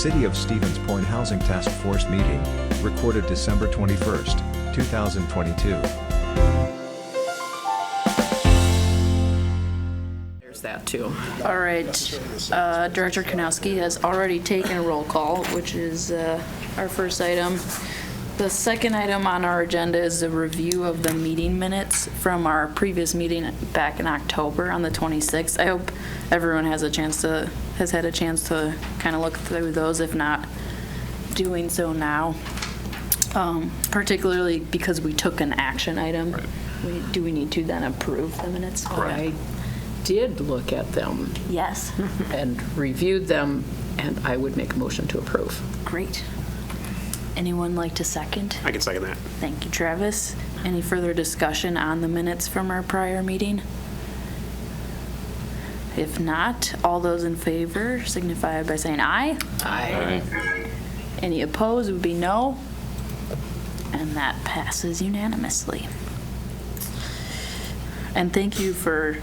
City of Stevens Point Housing Task Force meeting, recorded December 21st, 2022. There's that too. All right, Director Kanowski has already taken a roll call, which is our first item. The second item on our agenda is a review of the meeting minutes from our previous meeting back in October on the 26th. I hope everyone has had a chance to kind of look through those, if not doing so now. Particularly because we took an action item. Right. Do we need to then approve the minutes? I did look at them Yes. and reviewed them, and I would make a motion to approve. Great. Anyone like to second? I can second that. Thank you, Travis. Any further discussion on the minutes from our prior meeting? If not, all those in favor signify by saying aye. Aye. Any opposed would be no. And that passes unanimously. And thank you for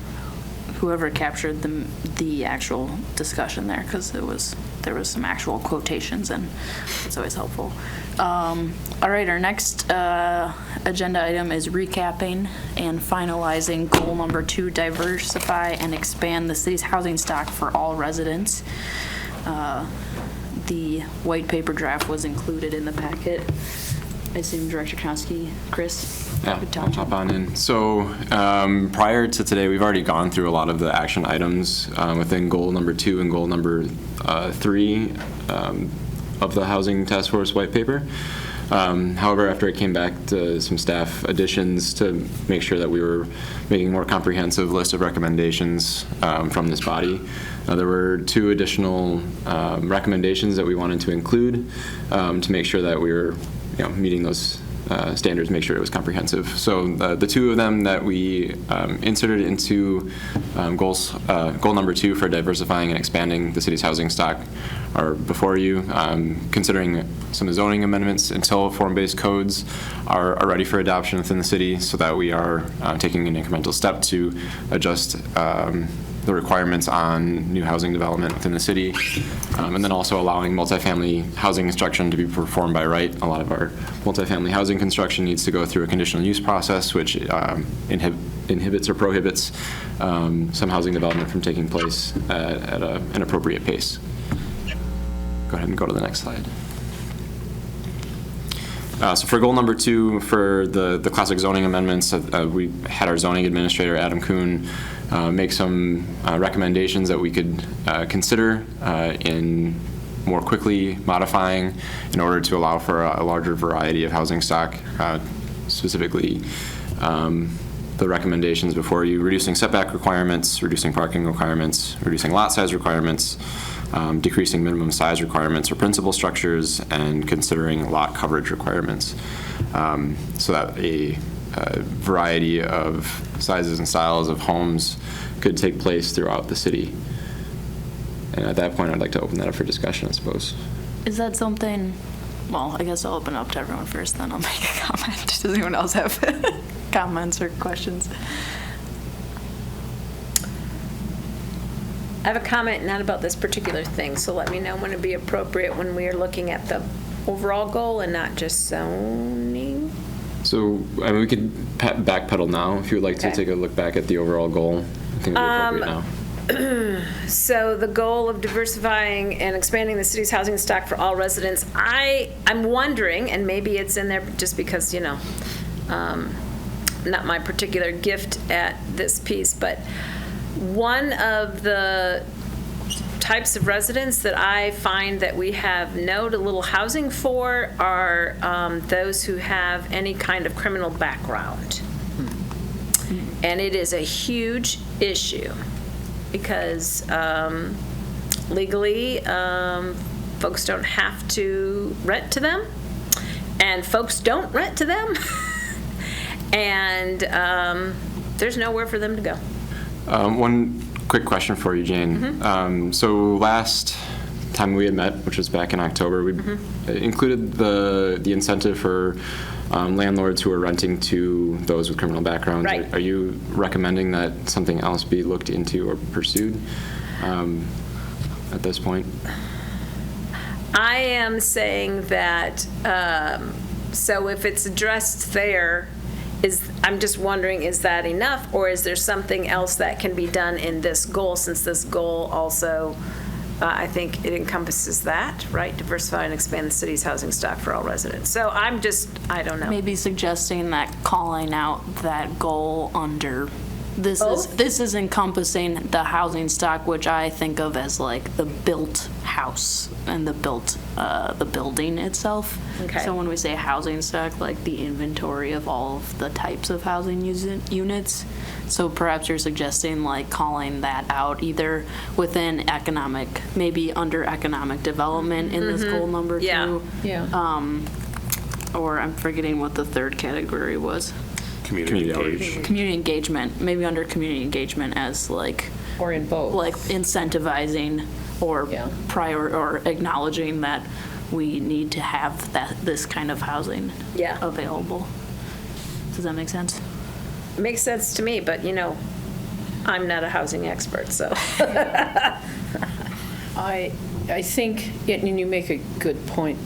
whoever captured the actual discussion there, because there was some actual quotations, and it's always helpful. All right, our next agenda item is recapping and finalizing goal number 2, diversify and expand the city's housing stock for all residents. The white paper draft was included in the packet. I assume Director Konowski, Chris? Yeah, I'll hop on in. So prior to today, we've already gone through a lot of the action items within goal number 2 and goal number 3 of the Housing Task Force white paper. However, after I came back to some staff additions to make sure that we were making a more comprehensive list of recommendations from this body, there were 2 additional recommendations that we wanted to include to make sure that we were meeting those standards, make sure it was comprehensive. So the 2 of them that we inserted into goal number 2 for diversifying and expanding the city's housing stock are before you, considering some zoning amendments until form-based codes are ready for adoption within the city, so that we are taking an incremental step to adjust the requirements on new housing development within the city, and then also allowing multifamily housing construction to be performed by right. A lot of our multifamily housing construction needs to go through a conditional use process, which inhibits or prohibits some housing development from taking place at an appropriate pace. Go ahead and go to the next slide. So for goal number 2, for the classic zoning amendments, we had our zoning administrator, Adam Kuhn, make some recommendations that we could consider in more quickly modifying in order to allow for a larger variety of housing stock, specifically the recommendations before you: reducing setback requirements, reducing parking requirements, reducing lot size requirements, decreasing minimum size requirements for principal structures, and considering lot coverage requirements, so that a variety of sizes and styles of homes could take place throughout the city. And at that point, I'd like to open that up for discussion, I suppose. Is that something, well, I guess I'll open up to everyone first, then I'll make a comment. Does anyone else have comments or questions? I have a comment not about this particular thing, so let me know when it'd be appropriate when we are looking at the overall goal and not just zoning. So I mean, we could backpedal now if you would like to take a look back at the overall goal. I think it would be appropriate now. So the goal of diversifying and expanding the city's housing stock for all residents, I'm wondering, and maybe it's in there just because, not my particular gift at this piece, but one of the types of residents that I find that we have no to little housing for are those who have any kind of criminal background. And it is a huge issue because legally folks don't have to rent to them, and folks don't rent to them, and there's nowhere for them to go. One quick question for you, Jane. So last time we had met, which was back in October, we included the incentive for landlords who are renting to those with criminal backgrounds. Right. Are you recommending that something else be looked into or pursued at this point? I am saying that, so if it's addressed there, I'm just wondering, is that enough? Or is there something else that can be done in this goal, since this goal also, I think it encompasses that, right? Diversify and expand the city's housing stock for all residents. So I don't know. Maybe suggesting that calling out that goal under, this is encompassing the housing stock, which I think of as like the built house and the building itself. Okay. So when we say housing stock, like the inventory of all of the types of housing units. So perhaps you're suggesting like calling that out either within maybe under economic development in this goal number 2. Yeah. Or I'm forgetting what the third category was. Community outreach. Community engagement, maybe under community engagement as like Or in both. incentivizing or Yeah. or acknowledging that we need to have this kind of housing Yeah. available. Does that make sense? Makes sense to me, but I'm not a housing expert, so. I think, and you make a good point,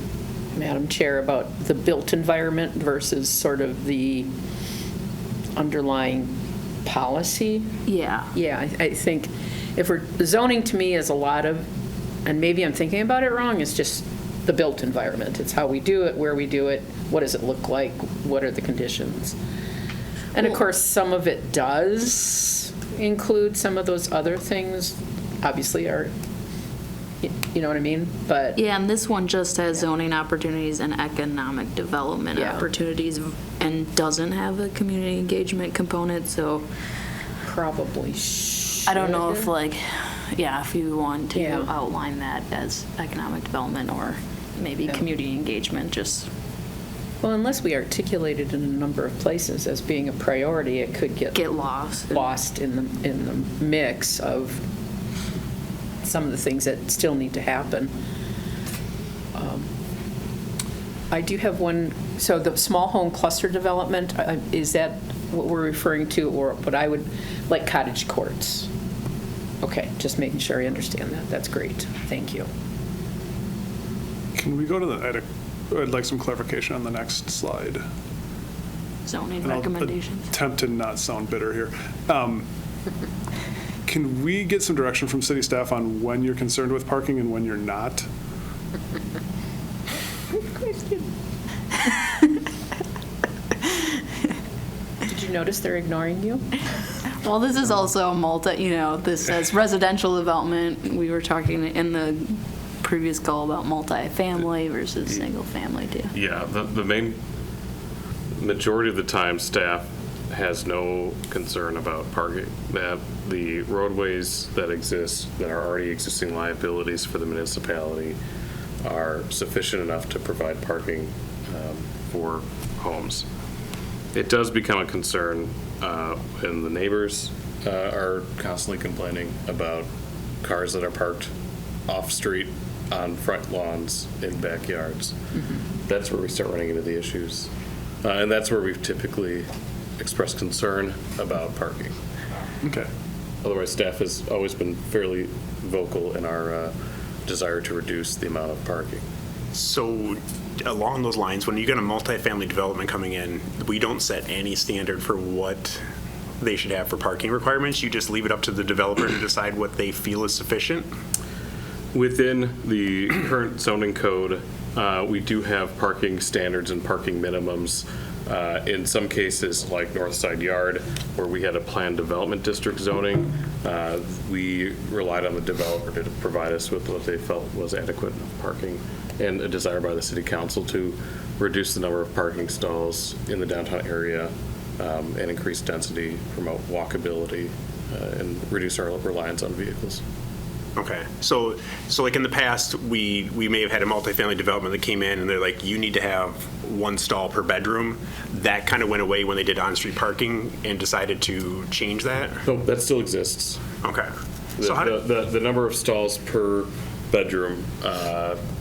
Madam Chair, about the built environment versus sort of the underlying policy. Yeah. Yeah, I think zoning to me is a lot of, and maybe I'm thinking about it wrong, it's just the built environment. It's how we do it, where we do it, what does it look like, what are the conditions? And of course, some of it does include some of those other things, obviously are, you know what I mean? But Yeah, and this one just has zoning opportunities and economic development Yeah. opportunities and doesn't have a community engagement component, so probably I don't know if should. if you want to Yeah. outline that as economic development or maybe Yeah. community engagement, just, Well, unless we articulate it in a number of places as being a priority, it could get lost. lost in the mix of some of the things that still need to happen. I do have one, so the small home cluster development, is that what we're referring to, or what I would, like cottage courts? Okay, just making sure I understand that. That's great. Thank you. Can we go to I'd like some clarification on the next slide. Zoning And I'll recommendations. attempt to not sound bitter here. Can we get some direction from city staff on when you're concerned with parking and when you're not? Did you notice they're ignoring you? Well, this is also a this says residential development. We were talking in the previous call about multifamily versus single family too. Yeah, the main majority of the time, staff has no concern about parking. That the roadways that exist, that are already existing liabilities for the municipality, are sufficient enough to provide parking for homes. It does become a concern, and the neighbors are constantly complaining about cars that are parked off-street on front lawns in backyards. That's where we start running into the issues. And that's where we've typically expressed concern about parking. Okay. Otherwise, staff has always been fairly vocal in our desire to reduce the amount of parking. So along those lines, when you get a multifamily development coming in, we don't set any standard for what they should have for parking requirements. You just leave it up to the developer to decide what they feel is sufficient. Within the current zoning code, we do have parking standards and parking minimums. In some cases, like North Side Yard, where we had a planned development district zoning, we relied on the developer to provide us with what they felt was adequate parking, and a desire by the city council to reduce the number of parking stalls in the downtown area and increase density, promote walkability, and reduce our reliance on vehicles. Okay, so like in the past, we may have had a multifamily development that came in and they're like, you need to have one stall per bedroom. That kind of went away when they did on-street parking and decided to change that? So that still exists. Okay. So how The number of stalls per bedroom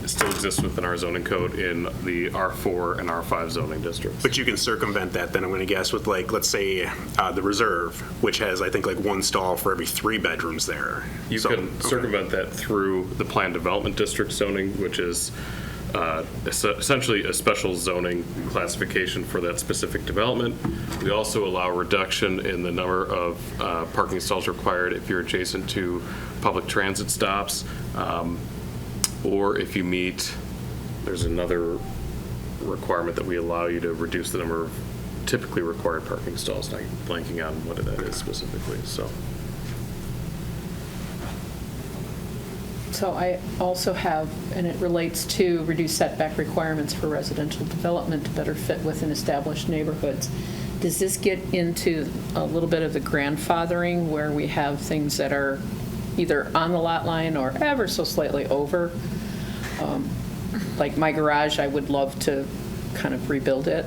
still exists within our zoning code in the R4 and R5 zoning districts. But you can circumvent that then, I'm going to guess, with like, let's say, the Reserve, which has, I think, like one stall for every 3 bedrooms there. You can circumvent that through the planned development district zoning, which is essentially a special zoning classification for that specific development. We also allow reduction in the number of parking stalls required if you're adjacent to public transit stops, or if you meet, there's another requirement that we allow you to reduce the number of typically required parking stalls. Now I'm blanking on what that is specifically, so. So I also have, and it relates to reduced setback requirements for residential development to better fit within established neighborhoods. Does this get into a little bit of the grandfathering where we have things that are either on the lot line or ever so slightly over? Like my garage, I would love to kind of rebuild it,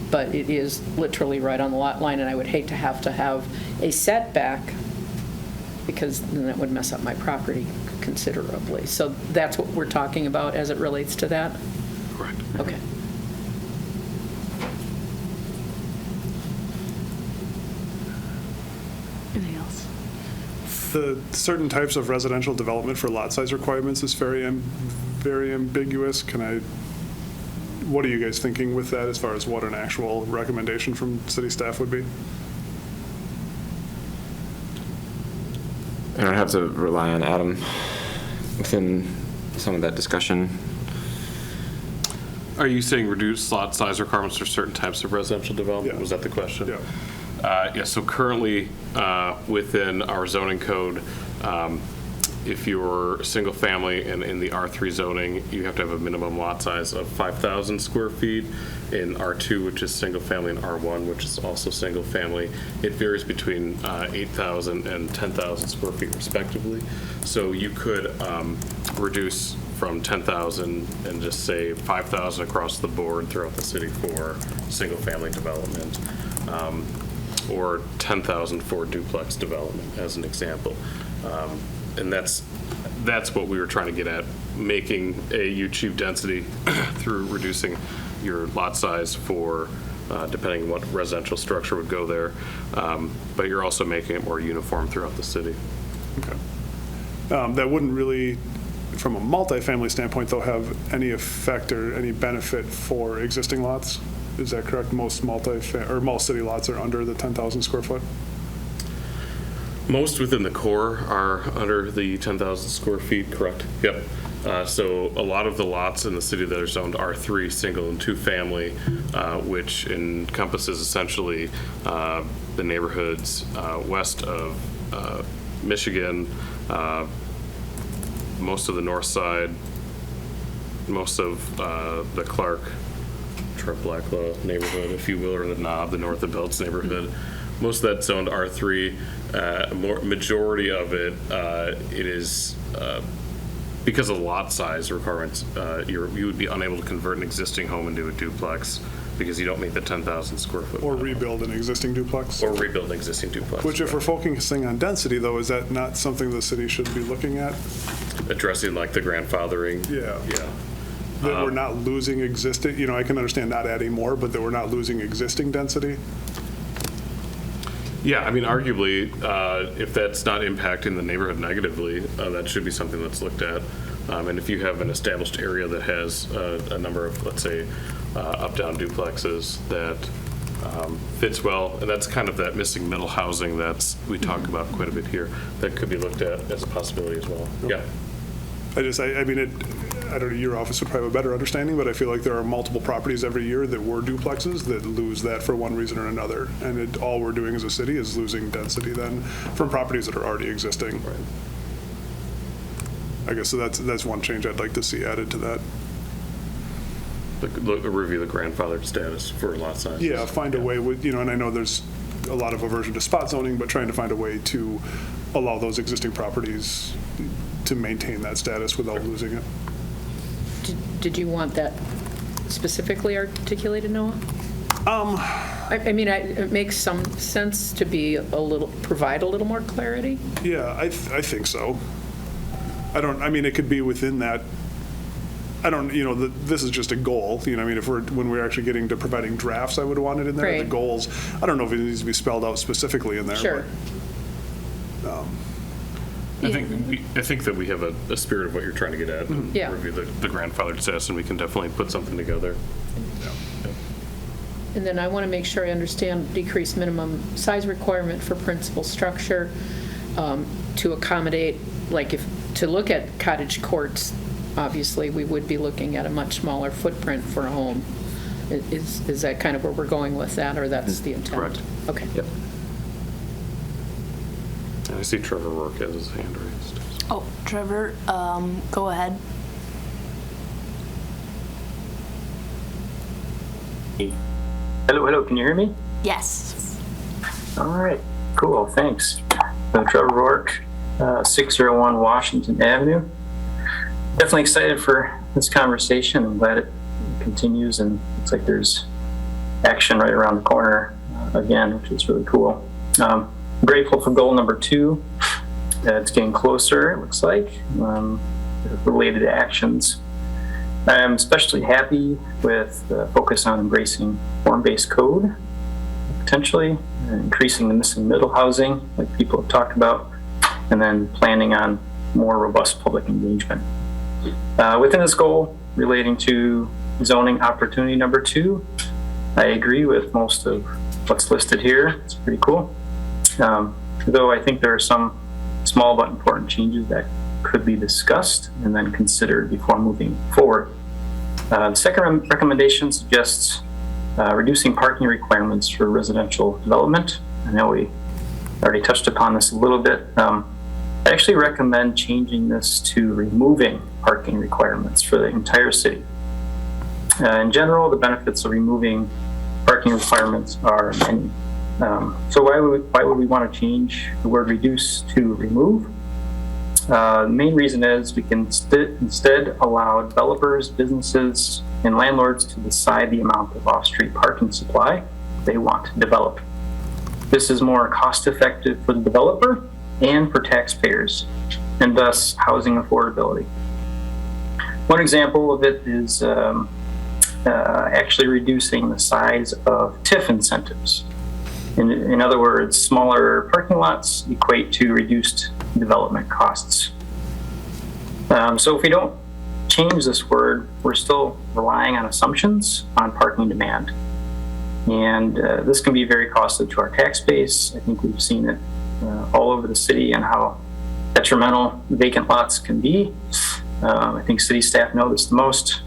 but it is literally right on the lot line, and I would hate to have a setback because then that would mess up my property considerably. So that's what we're talking about as it relates to that? Correct. Okay. Anything else? The certain types of residential development for lot size requirements is very ambiguous. What are you guys thinking with that as far as what an actual recommendation from city staff would be? I don't have to rely on Adam within some of that discussion. Are you saying reduce lot size requirements for certain types of residential development? Yeah. Was that the question? Yeah. Yeah, so currently, within our zoning code, if you're single family and in the R3 zoning, you have to have a minimum lot size of 5,000 square feet. In R2, which is single family, and R1, which is also single family, it varies between 8,000 and 10,000 square feet respectively. So you could reduce from 10,000 and just say 5,000 across the board throughout the city for single family development, or 10,000 for duplex development as an example. And that's what we were trying to get at, making you achieve density through reducing your lot size for, depending on what residential structure would go there, but you're also making it more uniform throughout the city. Okay. That wouldn't really, from a multifamily standpoint, though, have any effect or any benefit for existing lots? Is that correct? Most city lots are under the 10,000 square foot? Most within the core are under the 10,000 square feet, correct? Yep. So a lot of the lots in the city that are zoned R3, single and two family, which encompasses essentially the neighborhoods west of Michigan, most of the north side, most of the Clark, Blacklaw neighborhood, if you will, or the Knob, the North of Belts neighborhood. Most of that zoned R3. Majority of it, it is because of lot size requirements, you would be unable to convert an existing home into a duplex because you don't meet the 10,000 square foot. Or rebuild an existing duplex? Or rebuild an existing duplex. Which, if we're focusing on density, though, is that not something the city should be looking at? Addressing like the grandfathering. Yeah. Yeah. That we're not losing existing, I can understand not adding more, but that we're not losing existing density? Yeah, I mean, arguably, if that's not impacting the neighborhood negatively, that should be something that's looked at. And if you have an established area that has a number of, let's say, up-down duplexes that fits well, and that's kind of that missing middle housing that's we talk about quite a bit here, that could be looked at as a possibility as well. Yeah. I don't know, your office would probably have a better understanding, but I feel like there are multiple properties every year that were duplexes that lose that for one reason or another. And all we're doing as a city is losing density then from properties that are already existing. Right. I guess so that's one change I'd like to see added to that. Review the grandfathered status for lot size. Yeah, find a way with, and I know there's a lot of aversion to spot zoning, but trying to find a way to allow those existing properties to maintain that status without losing it. Did you want that specifically articulated, Noah? It makes some sense to be provide a little more clarity. Yeah, I think so. I mean, it could be within that. I don't, this is just a goal, I mean, when we're actually getting to providing drafts, I would want it in there. The Right. goals, I don't know if it needs to be spelled out specifically in there. Sure. But, I think that we have a spirit of what you're trying to get at and Yeah. review the grandfathered status, and we can definitely put something together. And then I want to make sure I understand decreased minimum size requirement for principal structure to accommodate, to look at cottage courts, obviously, we would be looking at a much smaller footprint for a home. Is that kind of where we're going with that, or that's the intent? Correct. Okay. Yep. And I see Trevor Rourke has his hand raised. Oh, Trevor, go ahead. Hello, can you hear me? Yes. All right, cool, thanks. I'm Trevor Rourke, 601 Washington Avenue. Definitely excited for this conversation. I'm glad it continues, and looks like there's action right around the corner again, which is really cool. I'm grateful for goal number 2. It's getting closer, it looks like, related actions. I'm especially happy with the focus on embracing form-based code, potentially, increasing the missing middle housing, like people have talked about, and then planning on more robust public engagement. Within this goal relating to zoning opportunity number 2, I agree with most of what's listed here. It's pretty cool. Though I think there are some small but important changes that could be discussed and then considered before moving forward. The second recommendation suggests reducing parking requirements for residential development. I know we already touched upon this a little bit. I actually recommend changing this to removing parking requirements for the entire city. In general, the benefits of removing parking requirements are many. So why would we want to change the word reduce to remove? The main reason is we can instead allow developers, businesses, and landlords to decide the amount of off-street parking supply they want to develop. This is more cost-effective for the developer and for taxpayers, and thus housing affordability. One example of it is actually reducing the size of TIF incentives. In other words, smaller parking lots equate to reduced development costs. So if we don't change this word, we're still relying on assumptions on parking demand. And this can be very costly to our tax base. I think we've seen it all over the city and how detrimental vacant lots can be. I think city staff know this the most.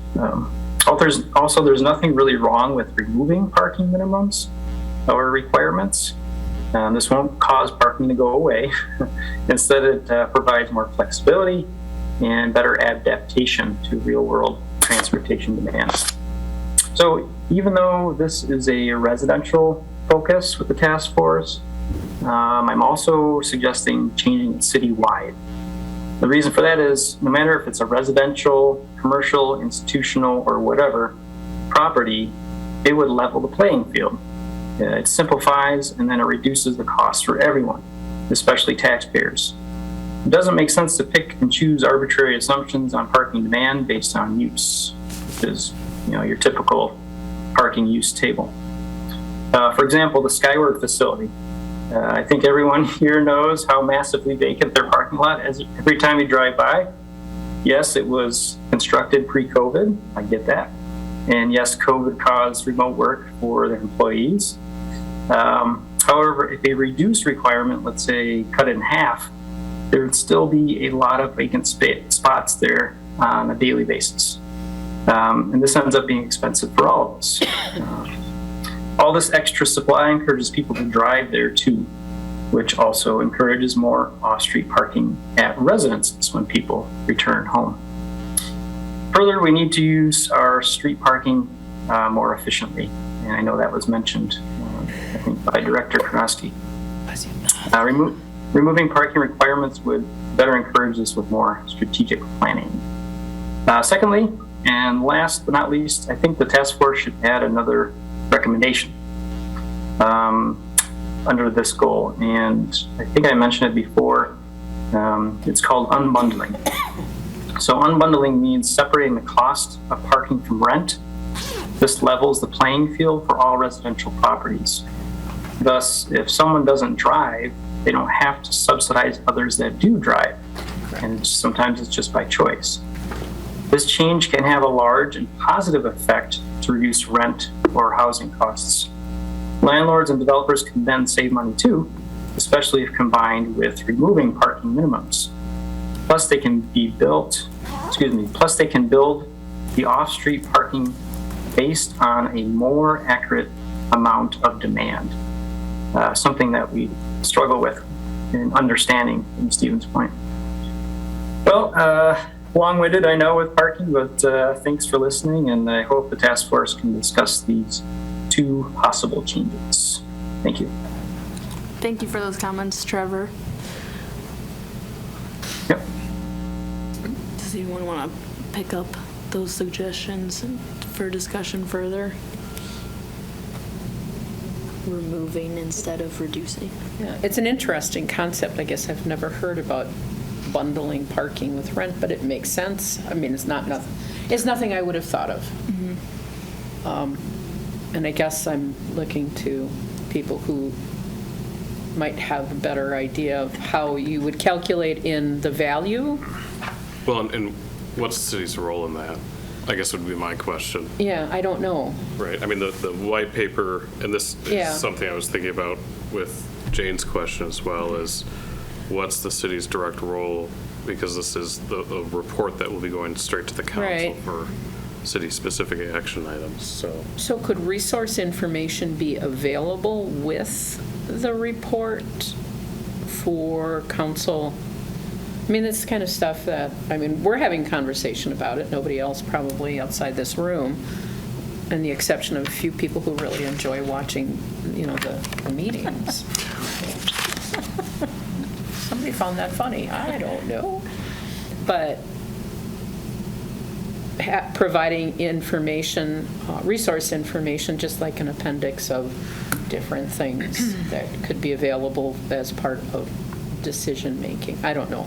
Also, there's nothing really wrong with removing parking minimums or requirements. This won't cause parking to go away. Instead, it provides more flexibility and better adaptation to real-world transportation demands. So even though this is a residential focus with the task force, I'm also suggesting changing it citywide. The reason for that is no matter if it's a residential, commercial, institutional, or whatever property, it would level the playing field. It simplifies and then it reduces the cost for everyone, especially taxpayers. It doesn't make sense to pick and choose arbitrary assumptions on parking demand based on use, which is your typical parking use table. For example, the Skyward facility. I think everyone here knows how massively vacant their parking lot is every time you drive by. Yes, it was constructed pre-COVID. I get that. And yes, COVID caused remote work for their employees. However, if a reduced requirement, let's say cut it in half, there would still be a lot of vacant spots there on a daily basis. And this ends up being expensive for all of us. All this extra supply encourages people to drive there too, which also encourages more off-street parking at residences when people return home. Further, we need to use our street parking more efficiently. And I know that was mentioned, I think, by Director Kronosky. Removing parking requirements would better encourage this with more strategic planning. Secondly, and last but not least, I think the task force should add another recommendation under this goal. And I think I mentioned it before. It's called unbundling. So unbundling means separating the cost of parking from rent. This levels the playing field for all residential properties. Thus, if someone doesn't drive, they don't have to subsidize others that do drive. And sometimes it's just by choice. This change can have a large and positive effect to reduce rent or housing costs. Landlords and developers can then save money too, especially if combined with removing parking minimums. Plus they can build the off-street parking based on a more accurate amount of demand. Something that we struggle with in understanding, from Stephen's point. Well, long-winded, I know, with parking, but thanks for listening, and I hope the task force can discuss these two possible changes. Thank you. Thank you for those comments, Trevor. Yep. Does anyone want to pick up those suggestions for discussion further? Removing instead of reducing. Yeah, it's an interesting concept. I guess I've never heard about bundling parking with rent, but it makes sense. I mean, it's nothing I would have thought of. And I guess I'm looking to people who might have a better idea of how you would calculate in the value. Well, and what's the city's role in that? I guess would be my question. Yeah, I don't know. Right. I mean, the white paper, and this Yeah. is something I was thinking about with Jane's question as well, is what's the city's direct role? Because this is the report that will be going straight to the council Right. for city-specific action items, so. So could resource information be available with the report for council? I mean, this kind of stuff that, I mean, we're having conversation about it, nobody else probably outside this room, and the exception of a few people who really enjoy watching, the meetings. Somebody found that funny, I don't know. But providing information, resource information, just like an appendix of different things that could be available as part of decision-making. I don't know.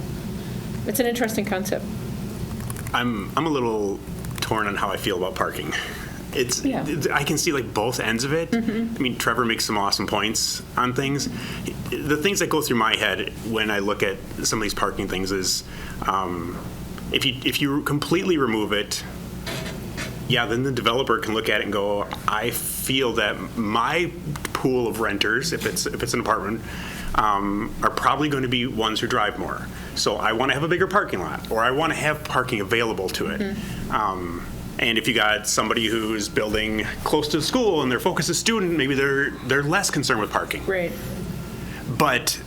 It's an interesting concept. I'm a little torn on how I feel about parking. I can see like both ends of it. Mm-hmm. I mean, Trevor makes some awesome points on things. The things that go through my head when I look at some of these parking things is, if you completely remove it, then the developer can look at it and go, I feel that my pool of renters, if it's an apartment, are probably going to be ones who drive more. So I want to have a bigger parking lot, or I want to have parking available to it. Mm-hmm. And if you got somebody who's building close to the school and their focus is student, maybe they're less concerned with parking. Right. But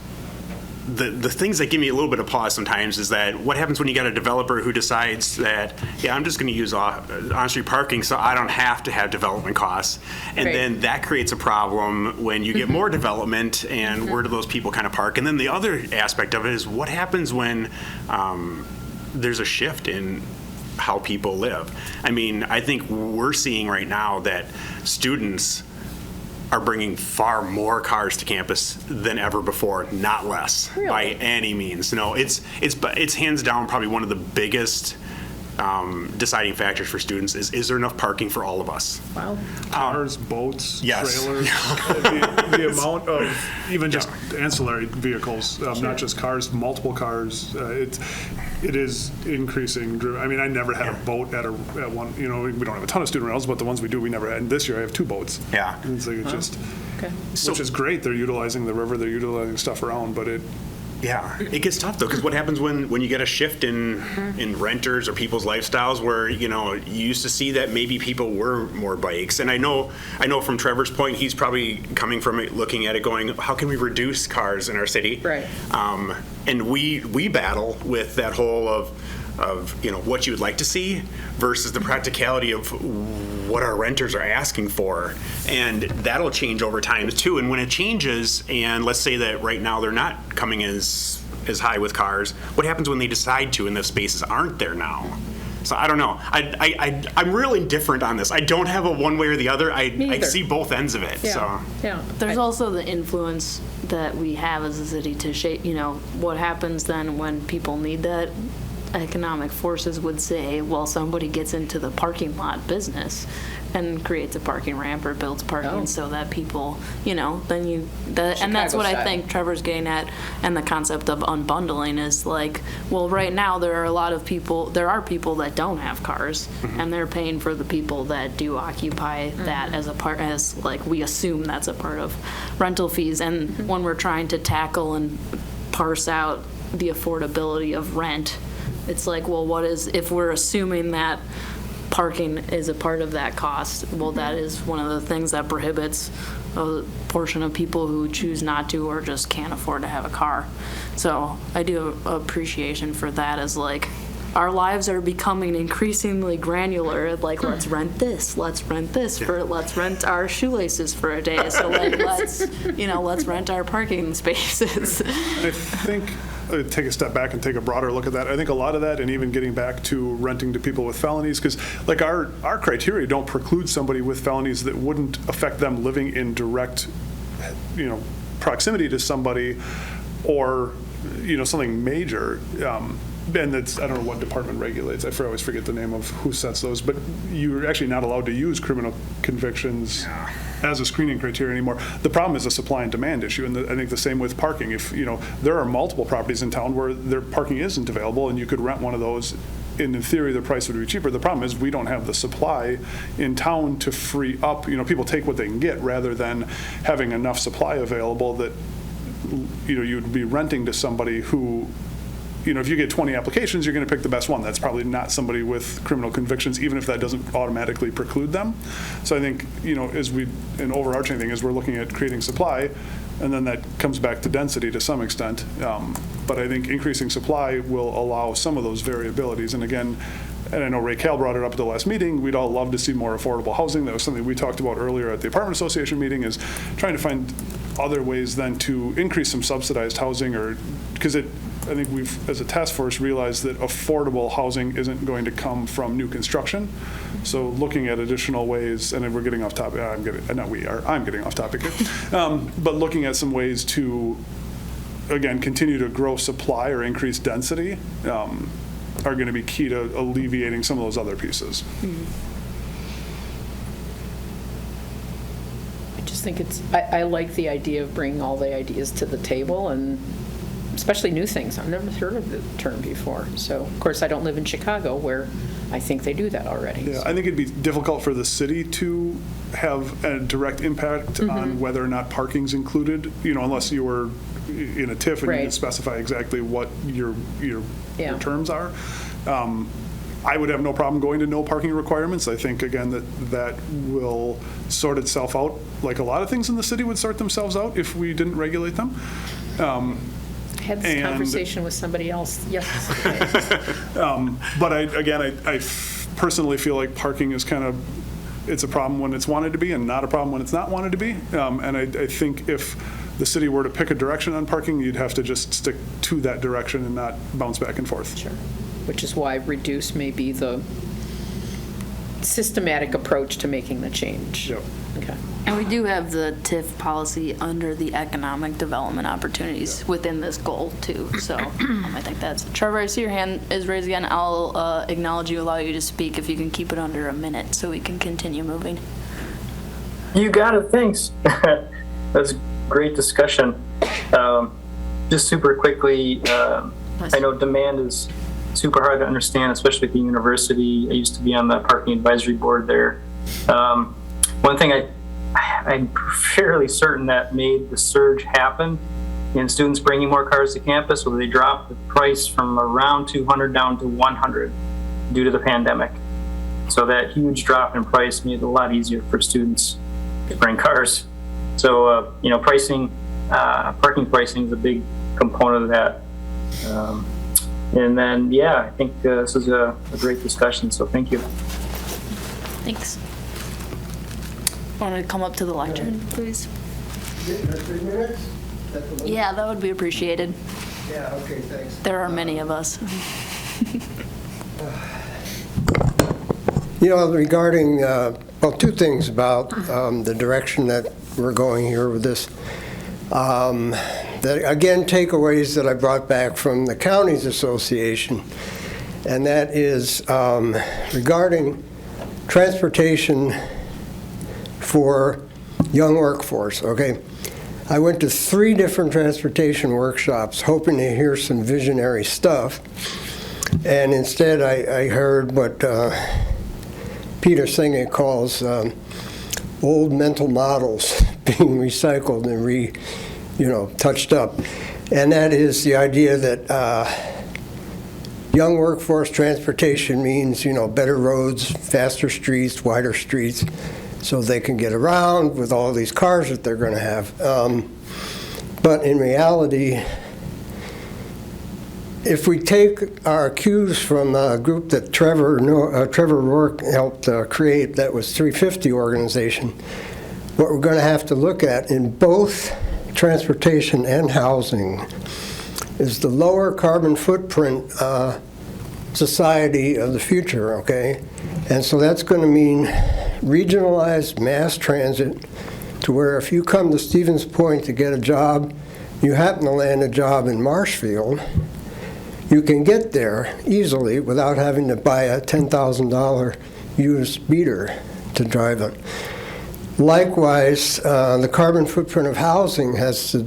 the things that give me a little bit of pause sometimes is that what happens when you got a developer who decides that, I'm just going to use on-street parking so I don't have to have development costs. And Right. then that creates a problem when you get more development, and where do those people kind of park? And then the other aspect of it is what happens when there's a shift in how people live. I mean, I think we're seeing right now that students are bringing far more cars to campus than ever before, not less, Really? by any means. No, it's hands down probably one of the biggest deciding factors for students is there enough parking for all of us? Wow. Cars, boats, Yes. trailers, the amount of even just ancillary vehicles, not just cars, multiple cars. It is increasing. I mean, I never had a boat at one. We don't have a ton of student rentals, but the ones we do, we never had. And this year, I have 2 boats. Yeah. And it's like just, Okay. which is great. They're utilizing the river. They're utilizing stuff around, but Yeah, it gets tough though, because what happens when you get a shift in renters or people's lifestyles where, you used to see that maybe people were more bikes. And I know from Trevor's point, he's probably coming from it, looking at it going, how can we reduce cars in our city? Right. And we battle with that whole of what you would like to see versus the practicality of what our renters are asking for. And that'll change over time too. And when it changes, and let's say that right now they're not coming as high with cars, what happens when they decide to and the spaces aren't there now? So I don't know. I'm real indifferent on this. I don't have a one way or the other. I either. see both ends of it. Yeah, So yeah. There's also the influence that we have as a city to shape, what happens then when people need that. Economic forces would say, well, somebody gets into the parking lot business and creates a parking ramp or builds parking so that people, then and that's what I style. think Trevor's getting at, and the concept of unbundling is like, well, right now there are people that don't have cars, and they're paying for the people that do occupy that as like we assume that's a part of rental fees, and when we're trying to tackle and parse out the affordability of rent, it's like, well, if we're assuming that parking is a part of that cost, well, that is one of the things that prohibits a portion of people who choose not to or just can't afford to have a car. So I do have appreciation for that as like, our lives are becoming increasingly granular, like let's rent our shoelaces for a day, so let's rent our parking spaces. I think, take a step back and take a broader look at that. I think a lot of that, and even getting back to renting to people with felonies, because like our criteria don't preclude somebody with felonies that wouldn't affect them living in direct, proximity to somebody, or something major. And that's, I don't know what department regulates. I always forget the name of who sets those, but you're actually not allowed to use criminal convictions as a screening criteria anymore. The problem is a supply and demand issue, and I think the same with parking. If, there are multiple properties in town where their parking isn't available, and you could rent one of those, and in theory, the price would be cheaper. The problem is we don't have the supply in town to free up, people take what they can get rather than having enough supply available that, you'd be renting to somebody who, if you get 20 applications, you're going to pick the best one. That's probably not somebody with criminal convictions, even if that doesn't automatically preclude them. So I think, an overarching thing is we're looking at creating supply, and then that comes back to density to some extent. But I think increasing supply will allow some of those variabilities. And again, and I know Ray Cal brought it up at the last meeting, we'd all love to see more affordable housing. That was something we talked about earlier at the Apartment Association meeting, is trying to find other ways then to increase some subsidized housing, or because I think we've, as a task force, realized that affordable housing isn't going to come from new construction. So looking at additional ways, and then we're getting off topic, I'm getting off topic here, but looking at some Ways to, again, continue to grow supply or increase density are going to be key to alleviating some of those other pieces. I just think I like the idea of bringing all the ideas to the table, and especially new things. I've never heard of the term before. So, of course, I don't live in Chicago, where I think they do that already. Yeah, so. I think it'd be difficult for the city to have a direct impact on whether or not parking's included, unless you were in a TIF and you could specify exactly what your terms are. I would have no problem going to no parking requirements. I think, again, that will sort itself out, like a lot of things in the city would sort themselves out if we didn't regulate them. I had this conversation with somebody else yesterday. But I personally feel like parking is it's a problem when it's wanted to be and not a problem when it's not wanted to be. And I think if the city were to pick a direction on parking, you'd have to just stick to that direction and not bounce back and forth. Sure. Which is why reduce may be the systematic approach to making the change. Yep. Okay. And we do have the TIF policy under the economic development opportunities within this goal too. So I think that's, Trevor, I see your hand is raised again. I'll acknowledge you, allow you to speak if you can keep it under a minute so we can continue moving. You got it, thanks. That's great discussion. Just super quickly, I know demand is super hard to understand, especially at the university. I used to be on the parking advisory board there. One thing I'm fairly certain that made the surge happen in students bringing more cars to campus, where they dropped the price from around 200 down to 100 due to the pandemic. So that huge drop in price made it a lot easier for students to bring cars. So, pricing, parking pricing is a big component of that. And then, I think this is a great discussion, so thank you. Thanks. Want to come up to the lectern, please? 3 minutes? Yeah, that would be appreciated. Yeah, okay, thanks. There are many of us. Regarding, well, two things about the direction that we're going here with this. That, again, takeaways that I brought back from the Counties Association, and that is regarding transportation for young workforce, okay? I went to 3 different transportation workshops hoping to hear some visionary stuff, and instead I heard what Peter Singer calls old mental models being recycled and touched up. And that is the idea that young workforce transportation means, better roads, faster streets, wider streets, so they can get around with all these cars that they're going to have. But in reality, if we take our cues from a group that Trevor Rourke helped create, that was 350 organization, what we're going to have to look at in both transportation and housing is the lower carbon footprint society of the future, okay? And so that's going to mean regionalized mass transit to where if you come to Stevens Point to get a job, you happen to land a job in Marshfield, you can get there easily without having to buy a $10,000 used beater to drive it. Likewise, the carbon footprint of housing has to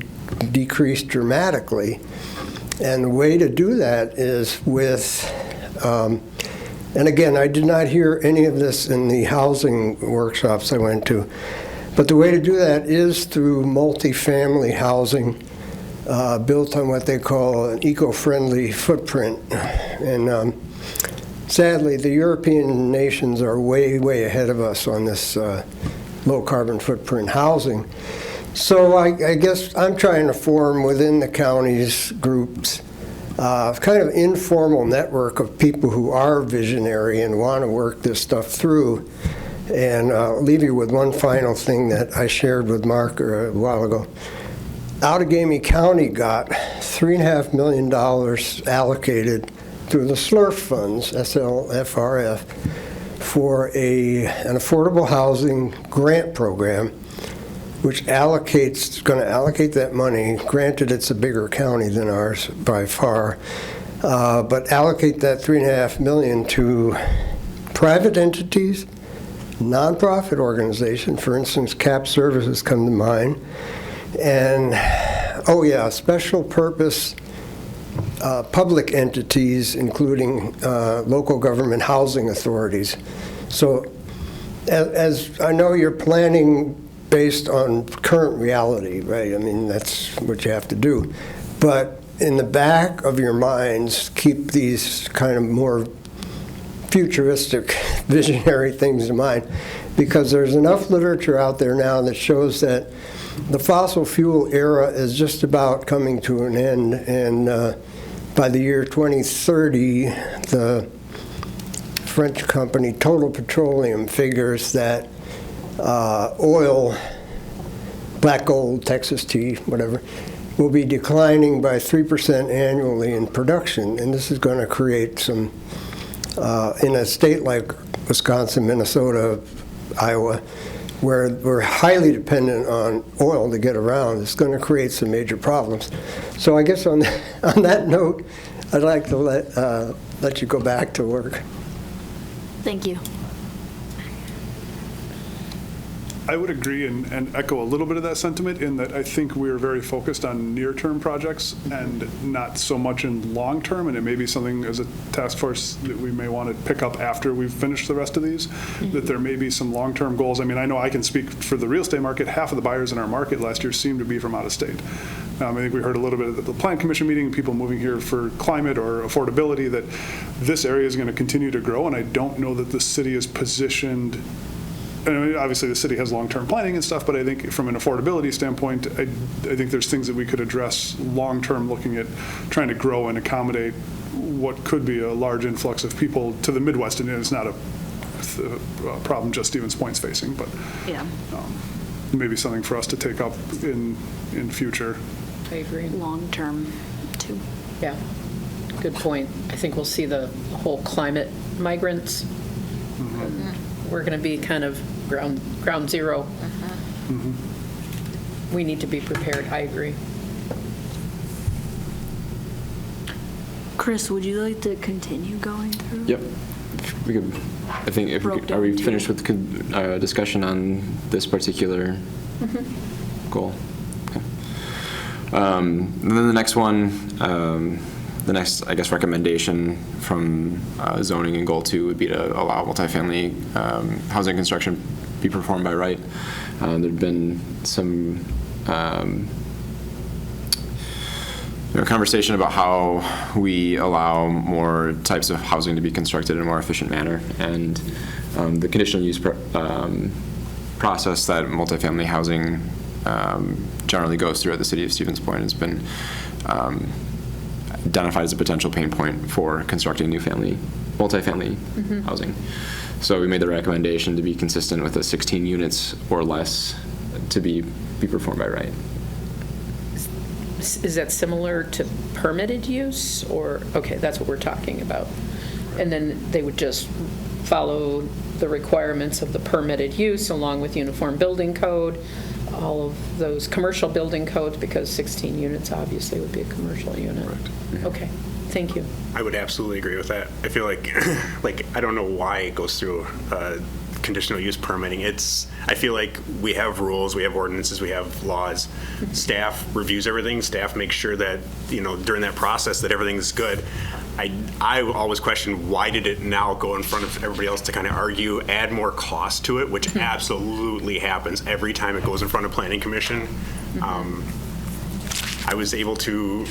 decrease dramatically, and the way to do that is with, and again, I did not hear any of this in the housing workshops I went to, but the way to do that is through multifamily housing built on what they call an eco-friendly footprint. And sadly, the European nations are way, way ahead of us on this low carbon footprint housing. So I guess I'm trying to form within the counties groups kind of informal network of people who are visionary and want to work this stuff through. And I'll leave you with one final thing that I shared with Mark a while ago. Outagamie County got $3.5 million allocated through the SLRF funds, SLFRF, for an affordable housing grant program, which is going to allocate that money. Granted, it's a bigger county than ours by far, but allocate that $3.5 million to private entities, nonprofit organizations, for instance, CAP Services come to mind, and, special purpose public entities, including local government housing authorities. So as I know you're planning based on current reality, right? I mean, that's what you have to do. But in the back of your minds, keep these kind of more futuristic, visionary things in mind, because there's enough literature out there now that shows that the fossil fuel era is just about coming to an end, and by the year 2030, the French company Total Petroleum figures that oil, black gold, Texas tea, whatever, will be declining by 3% annually in production, and this is going to create some, in a state like Wisconsin, Minnesota, Iowa, where we're highly dependent on oil to get around, it's going to create some major problems. So I guess on that note, I'd like to let you go back to work. Thank you. I would agree and echo a little bit of that sentiment in that I think we're very focused on near-term projects and not so much in long-term, and it may be something as a task force that we may want to pick up after we've finished the rest of these, that there may be some long-term goals. I mean, I know I can speak for the real estate market. Half of the buyers in our market last year seemed to be from out of state. I think we heard a little bit at the Plan Commission meeting, people moving here for climate or affordability, that this area is going to continue to grow, and I don't know that the city is positioned. I mean, obviously, the city has long-term planning and stuff, but I think from an affordability standpoint, I think there's things that we could address long-term, looking at trying to grow and accommodate what could be a large influx of people to the Midwest. And it's not a problem just Stevens Point's facing, but maybe something for us to take up in future. I agree. Long-term, too. Yeah, good point. I think we'll see the whole climate migrants we're going to be kind of ground zero. We need to be prepared, I agree. Chris, would you like to continue going through? Yep. We could, I think, if we Broke could, are we down to- finished with discussion on this particular goal? Okay. And then the next one, the next, I guess, recommendation from zoning in goal 2 would be to allow multifamily housing construction be performed by right. There'd been some conversation about how we allow more types of housing to be constructed in a more efficient manner, and the conditional use process that multifamily housing generally goes through at the city of Stevens Point has been identified as a potential pain point for constructing new multifamily housing. So we made the recommendation to be consistent with the 16 units or less to be performed by right. Is that similar to permitted use, or, okay, that's what we're talking about. And then they would just follow the requirements of the permitted use along with uniform building code, all of those commercial building codes, because 16 units obviously would be a commercial unit. Okay, thank you. I would absolutely agree with that. I feel like, I don't know why it goes through conditional use permitting. I feel like we have rules, we have ordinances, we have laws. Staff reviews everything. Staff makes sure that, during that process that everything's good. I always question, why did it now go in front of everybody else to kind of argue, add more cost to it, which absolutely happens every time it goes in front of Planning Commission. I was able to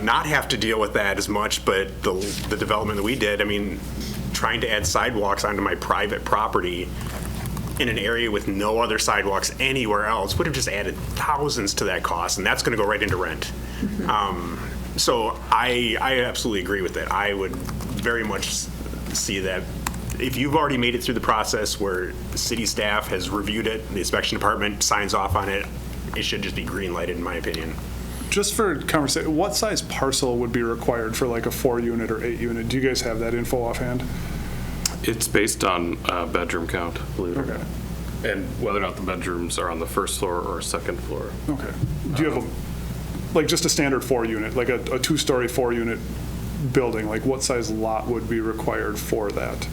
not have to deal with that as much, but the development that we did, trying to add sidewalks onto my private property in an area with no other sidewalks anywhere else would have just added thousands to that cost, and that's going to go right into rent. So I absolutely agree with that. I would very much see that if you've already made it through the process where the city staff has reviewed it, the inspection department signs off on it, it should just be green lighted, in my opinion. Just for conversation, what size parcel would be required for like a 4-unit or 8-unit? Do you guys have that info offhand? It's based on bedroom count, believe it or Okay. not. And whether or not the bedrooms are on the first floor or second floor. Okay. Do you have just a standard 4-unit, like a 2-story 4-unit building? Like what size lot would be required for that?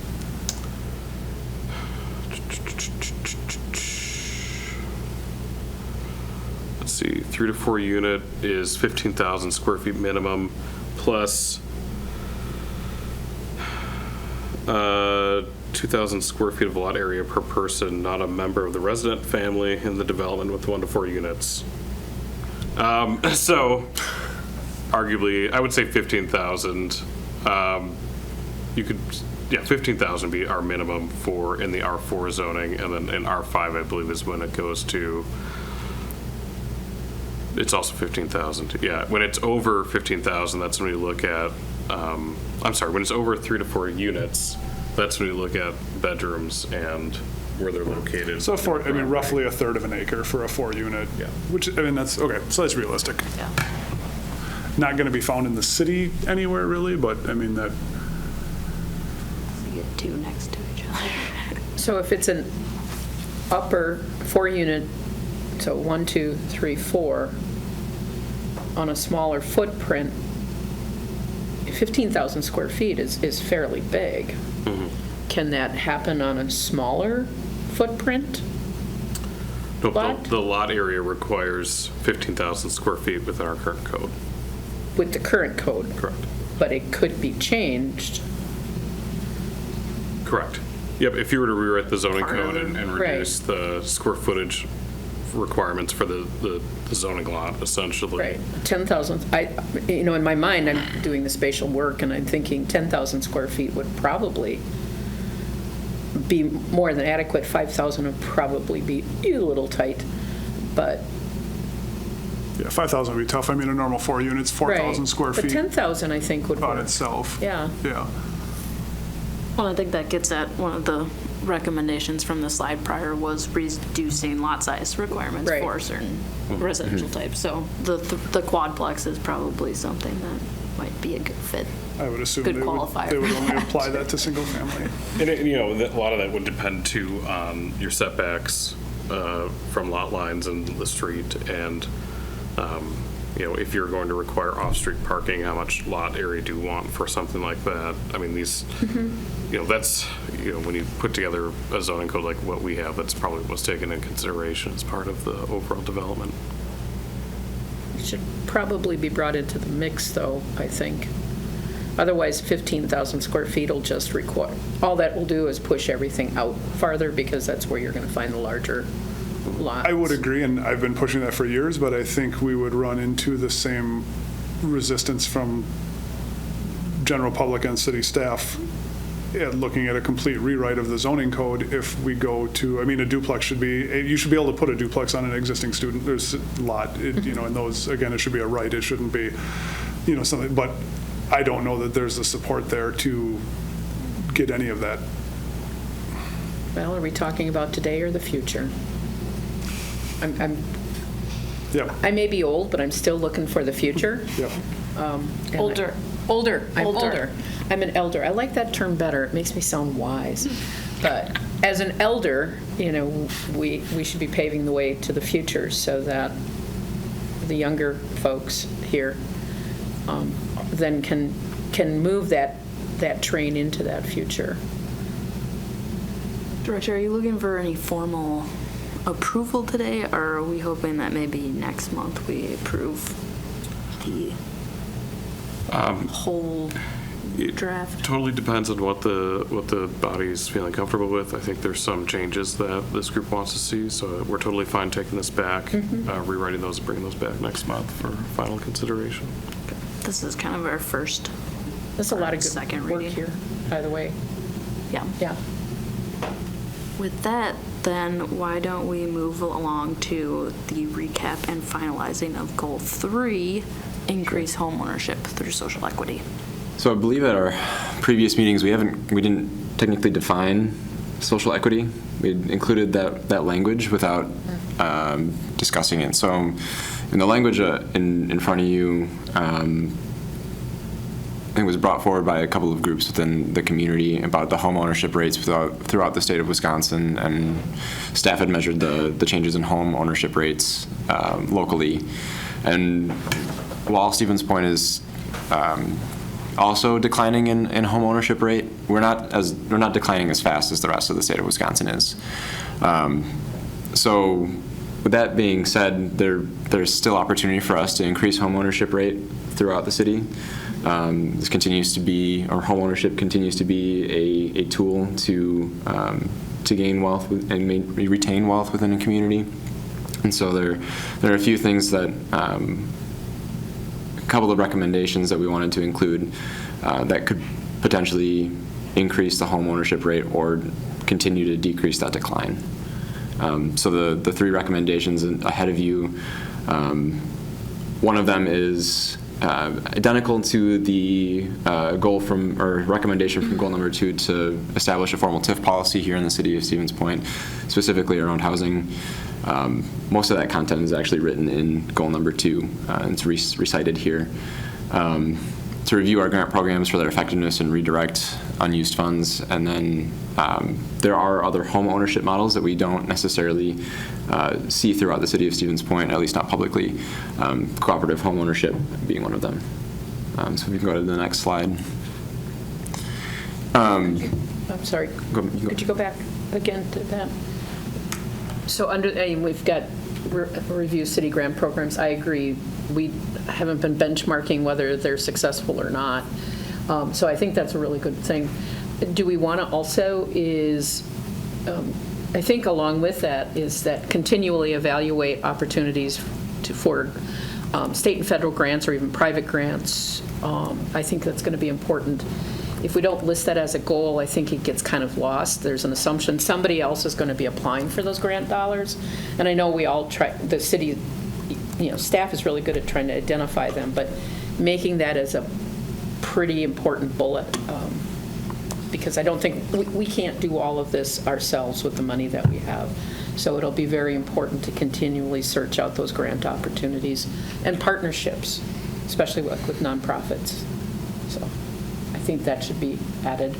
Let's see, 3 to 4 unit is 15,000 square feet minimum, plus 2,000 square feet of lot area per person, not a member of the resident family in the development with 1 to 4 units. So arguably, I would say 15,000. You could, 15,000 be our minimum for in the R4 zoning, and then in R5, I believe, is when it goes to. It's also 15,000. Yeah, when it's over 15,000, that's when we look at. I'm sorry, when it's over 3 to 4 units, that's when we look at bedrooms and where they're located. So roughly a third of an acre for a 4-unit. Yeah. Which, that's, okay, so that's realistic. Yeah. Not going to be found in the city anywhere really, but that. You get 2 next to each other. So if it's an upper 4-unit, so 1, 2, 3, 4, on a smaller footprint, 15,000 square feet is fairly big. Can that happen on a smaller footprint? Nope, lot? the lot area requires 15,000 square feet within our current code. With the current code? Correct. But it could be changed. Correct. Yep, if you were to rewrite the zoning Harder. code and reduce the square footage requirements for the zoning lot, essentially. Right, 10,000, in my mind, I'm doing the spatial work, and I'm thinking 10,000 square feet would probably be more than adequate. 5,000 would probably be a little tight, but. Yeah, 5,000 would be tough. A normal 4 units, 4,000 Right. square feet. But 10,000, I think, would on work. itself. Yeah. Yeah. Well, I think that gets at one of the recommendations from the slide prior was reducing lot size requirements Right. for certain residential types. So the quadplex is probably something that might be a good fit. I would assume Good they qualifier. would only apply that to single family. And a lot of that would depend too on your setbacks from lot lines and the street, and if you're going to require off-street parking, how much lot area do you want for something like that? I mean, these, that's, when you put together a zoning code like what we have, that's probably what's taken into consideration as part of the overall development. It should probably be brought into the mix, though, I think. Otherwise, 15,000 square feet will just require, all that will do is push everything out farther, because that's where you're going to find the larger lots. I would agree, and I've been pushing that for years, but I think we would run into the same resistance from general public and city staff looking at a complete rewrite of the zoning code if we go to, a duplex should be, you should be able to put a duplex on an existing there's lot, and those, again, it should be a right, it shouldn't be, something, but I don't know that there's the support there to get any of that. Well, are we talking about today or the future? Yep. I may be old, but I'm still looking for the future. Yep. Older. I'm older. I'm an elder. I like that term better. It makes me sound wise. But as an elder, we should be paving the way to the future so that the younger folks here then can move that train into that future. Director, are you looking for any formal approval today, or are we hoping that maybe next month we approve the whole draft? Totally depends on what the body's feeling comfortable with. I think there's some changes that this group wants to see, so we're totally fine taking this back, rewriting those, and bringing those back next month for final consideration. This is kind of our first. There's a lot of good second work reading here, by the way. Yeah. Yeah. With that, then why don't we move along to the recap and finalizing of Goal 3, increase home ownership through social equity. So I believe at our previous meetings, we didn't technically define social equity. We included that language without discussing it. So in the language in front of you, I think it was brought forward by a couple of groups within the community about the home ownership rates throughout the state of Wisconsin, and staff had measured the changes in home ownership rates locally. And while Stevens Point is also declining in home ownership rate, we're not declining as fast as the rest of the state of Wisconsin is. So with that being said, there's still opportunity for us to increase home ownership rate throughout the city. This continues to be, or home ownership continues to be a tool to gain wealth and retain wealth within a community. And so there are a few things that, a couple of recommendations that we wanted to include that could potentially increase the home ownership rate or continue to decrease that decline. So the three recommendations ahead of you, one of them is identical to the goal or recommendation from goal number 2 to establish a formal TIF policy here in the city of Stevens Point, specifically around housing. Most of that content is actually written in goal number 2, and it's recited here. To review our grant programs for their effectiveness and redirect unused funds. And then there are other home ownership models that we don't necessarily see throughout the city of Stevens Point, at least not publicly, cooperative home ownership being one of them. So if we can go to the next slide. I'm sorry. Could you go back again to that? So we've got review city grant programs. I agree. We haven't been benchmarking whether they're successful or not. So I think that's a really good thing. Do we want to also I think along with that is that continually evaluate opportunities for state and federal grants or even private grants. I think that's going to be important. If we don't list that as a goal, I think it gets kind of lost. There's an assumption somebody else is going to be applying for those grant dollars. And I know we all try, the city, staff is really good at trying to identify them, but making that as a pretty important bullet, because I don't think, we can't do all of this ourselves with the money that we have. So it'll be very important to continually search out those grant opportunities and partnerships, especially with nonprofits. So. think that should be added.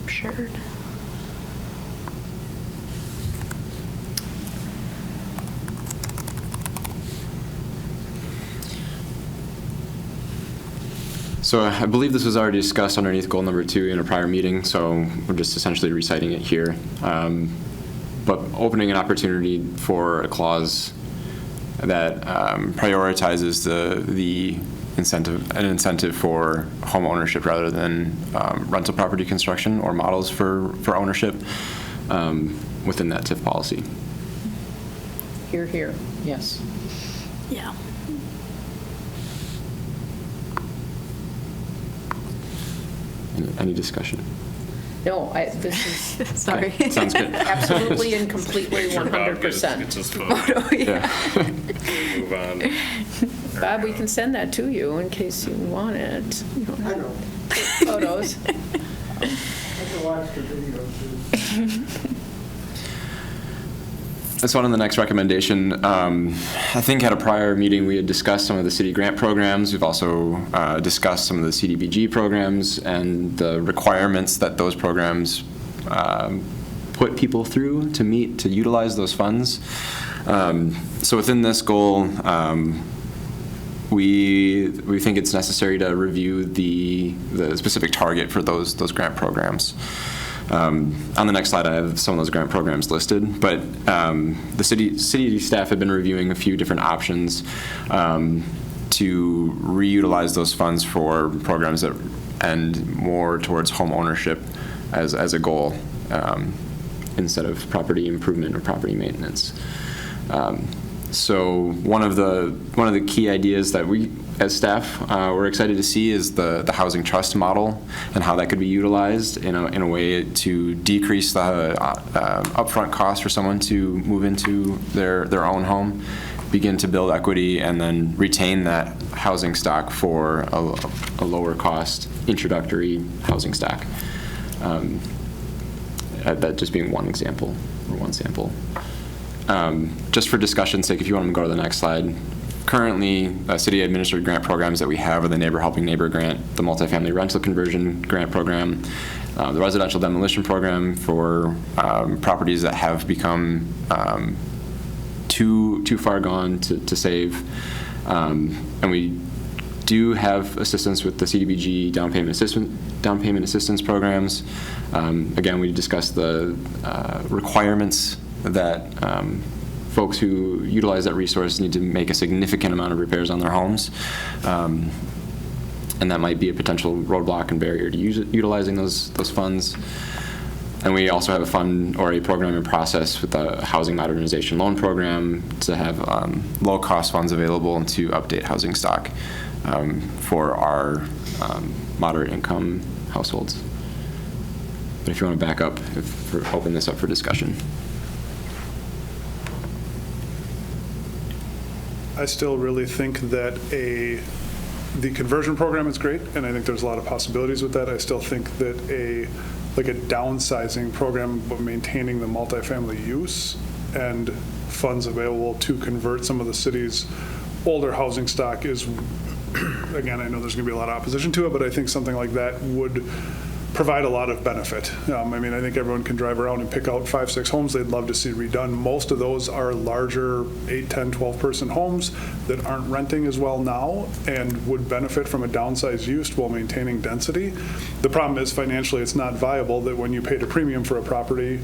Sure. So I believe this was already discussed underneath goal number 2 in a prior meeting, so we're just essentially reciting it here. But opening an opportunity for a clause that prioritizes the incentive for home ownership rather than rental property construction or models for ownership within that TIF policy. Here, yes. Yeah. Any discussion? No, this is Sorry. Okay, sounds good. absolutely and completely Sure, Bob gets 100%. his photo. Yeah. Move on. Bob, we can send that to you in case you want it. You don't I have know. photos. I can watch the video too. That's on the next recommendation. I think at a prior meeting we had discussed some of the city grant programs. We've also discussed some of the CDBG programs and the requirements that those programs put people through to utilize those funds. So within this goal, we think it's necessary to review the specific target for those grant programs. On the next slide, I have some of those grant programs listed, but the city staff have been reviewing a few different options to reutilize those funds for programs that end more towards home ownership as a goal instead of property improvement or property maintenance. So one of the key ideas that we as staff we're excited to see is the housing trust model and how that could be utilized in a way to decrease the upfront cost for someone to move into their own home, begin to build equity, and then retain that housing stock for a lower cost introductory housing stock. That just being one example or one sample. Just for discussion's sake, if you want to go to the next slide, currently city administered grant programs that we have are the Neighbor Helping Neighbor grant, the multifamily rental conversion grant program, the residential demolition program for properties that have become too far gone to save, and we do have assistance with the CDBG down payment assistance programs. Again, we discussed the requirements that folks who utilize that resource need to make a significant amount of repairs on their homes. And that might be a potential roadblock and barrier to utilizing those funds. And we also have a fund or a program in process with the Housing Modernization Loan Program to have low-cost funds available to update housing stock for our moderate income households. But if you want to back up, open this up for discussion. I still really think that the conversion program is great, and I think there's a lot of possibilities with that. I still think that a downsizing program, but maintaining the multifamily use and funds available to convert some of the city's older housing stock is, again, I know there's going to be a lot of opposition to it, but I think something like that would provide a lot of benefit. I mean, I think everyone can drive around and pick out 5, 6 homes they'd love to see redone. Most of those are larger 8, 10, 12 person homes that aren't renting as well now and would benefit from a downsized use while maintaining density. The problem is financially it's not viable that when you paid a premium for a property,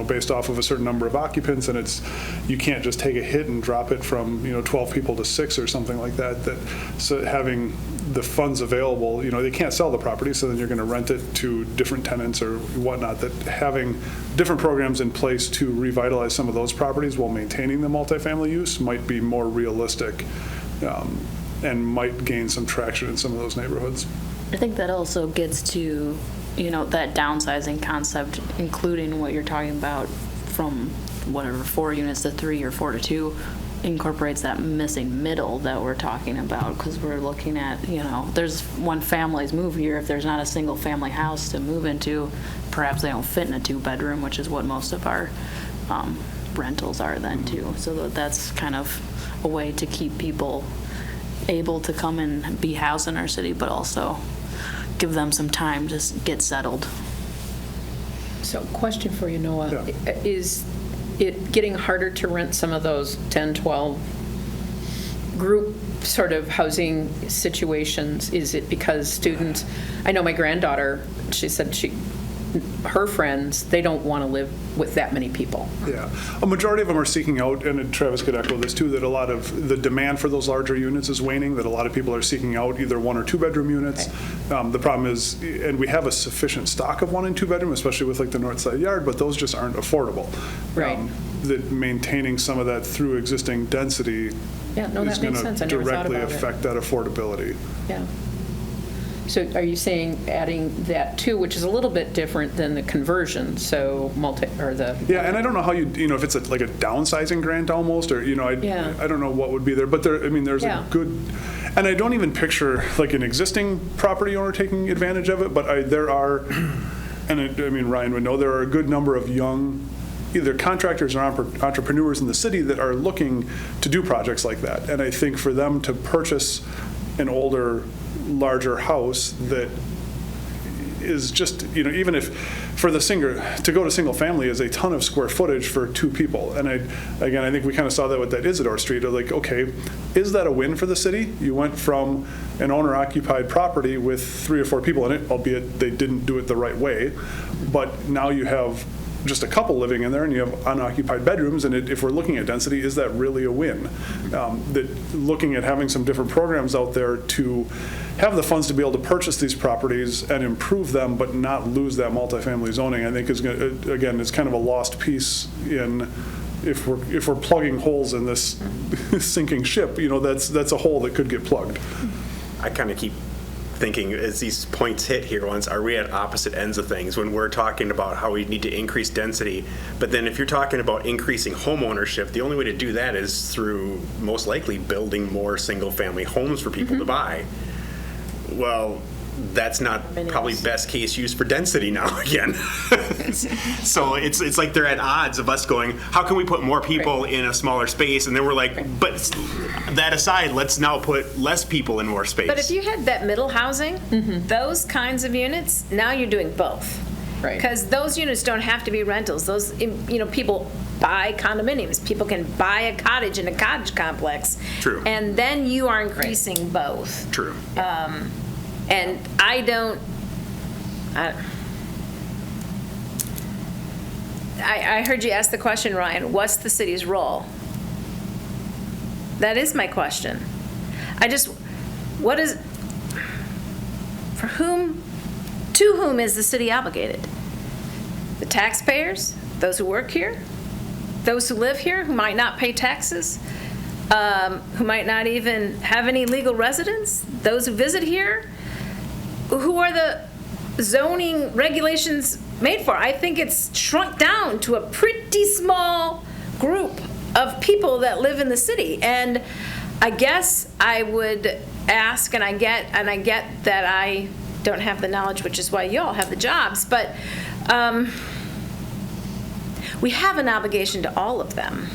based off of a certain number of occupants, and you can't just take a hit and drop it from 12 people to 6 or something like that. So having the funds available, they can't sell the property, so then you're going to rent it to different tenants or whatnot. That having different programs in place to revitalize some of those properties while maintaining the multifamily use might be more realistic and might gain some traction in some of those neighborhoods. I think that also gets to that downsizing concept, including what you're talking about from 4 units to 3 or 4 to 2, incorporates that missing middle that we're talking about, because we're looking at, there's when families move here, if there's not a single family house to move into, perhaps they don't fit in a 2-bedroom, which is what most of our rentals are then too. So that's kind of a way to keep people able to come and be housed in our city, but also give them some time to get settled. So question for you, Noah. Yeah. Is it getting harder to rent some of those 10, 12 group sort of housing situations? Is it because students, I know my granddaughter, she said her friends, they don't want to live with that many people. Yeah, a majority of them are seeking out, and Travis could echo this too, that a lot of the demand for those larger units is waning, that a lot of people are seeking out either 1 or 2 bedroom units. Okay. The problem is, and we have a sufficient stock of 1 and 2 bedroom, especially with like the north side yard, but those just aren't affordable. Right. That maintaining some of that through existing density Yeah, no, is that going makes to sense. I never thought directly about it. affect that affordability. Yeah. So are you saying adding that too, which is a little bit different than the conversion, so Yeah, and I don't know how if it's like a downsizing grant almost, or, Yeah. I don't know what would be there, but there's Yeah. a good, and I don't even picture like an existing property owner taking advantage of it, but there are, and Ryan would know, there are a good number of young, either contractors or entrepreneurs in the city that are looking to do projects like that. And I think for them to purchase an older, larger house that is just, even if for the to go to single family is a ton of square footage for 2 people. And I think we kind of saw that with that Isidore Street. Like, okay, is that a win for the city? You went from an owner-occupied property with 3 or 4 people in it, albeit they didn't do it the right way, but now you have just a couple living in there and you have unoccupied bedrooms, and if we're looking at density, is that really a win? That looking at having some different programs out there to have the funds to be able to purchase these properties and improve them but not lose that multifamily zoning, I think is going to, again, it's kind of a lost piece in if we're plugging holes in this sinking ship, that's a hole that could get plugged. I kind of keep thinking as these points hit here once, are we at opposite ends of things when we're talking about how we need to increase density, but then if you're talking about increasing home ownership, the only way to do that is through most likely building more single family homes for people to buy. Well, that's not probably best case use for density now again. So it's like they're at odds of us going, how can we put more people in a smaller space? And then we're like, but that aside, let's now put less people in more space. But if you had that middle housing, those kinds of units, now you're doing both. Right. Because those units don't have to be rentals. Those, people buy condominiums. People can buy a cottage in a cottage complex. True. And then you are increasing both. True. And I heard you ask the question, Ryan, what's the city's role? That is my question. To whom is the city obligated? The taxpayers, those who work here, those who live here, who might not pay taxes, who might not even have any legal residence, those who visit here, who are the zoning regulations made for? I think it's shrunk down to a pretty small group of people that live in the city. And I guess I would ask, and I get that I don't have the knowledge, which is why y'all have the jobs, but we have an obligation to all of them.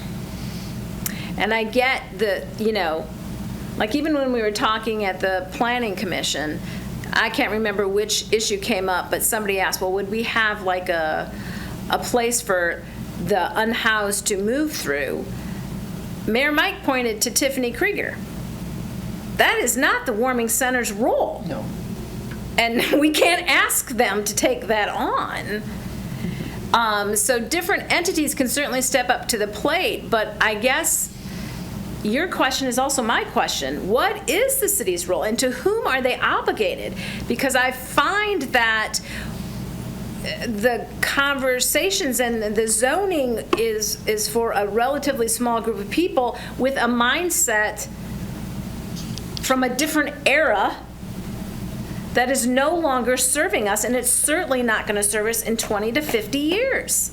And I get like even when we were talking at the Planning Commission, I can't remember which issue came up, but somebody asked, well, would we have like a place for the unhoused to move through? Mayor Mike pointed to Tiffany Krieger. That is not the Warming Center's role. No. And we can't ask them to take that on. So different entities can certainly step up to the plate, but I guess your question is also my question. What is the city's role, and to whom are they obligated? Because I find that the conversations and the zoning is for a relatively small group of people with a mindset from a different era that is no longer serving us, and it's certainly not going to serve us in 20 to 50 years.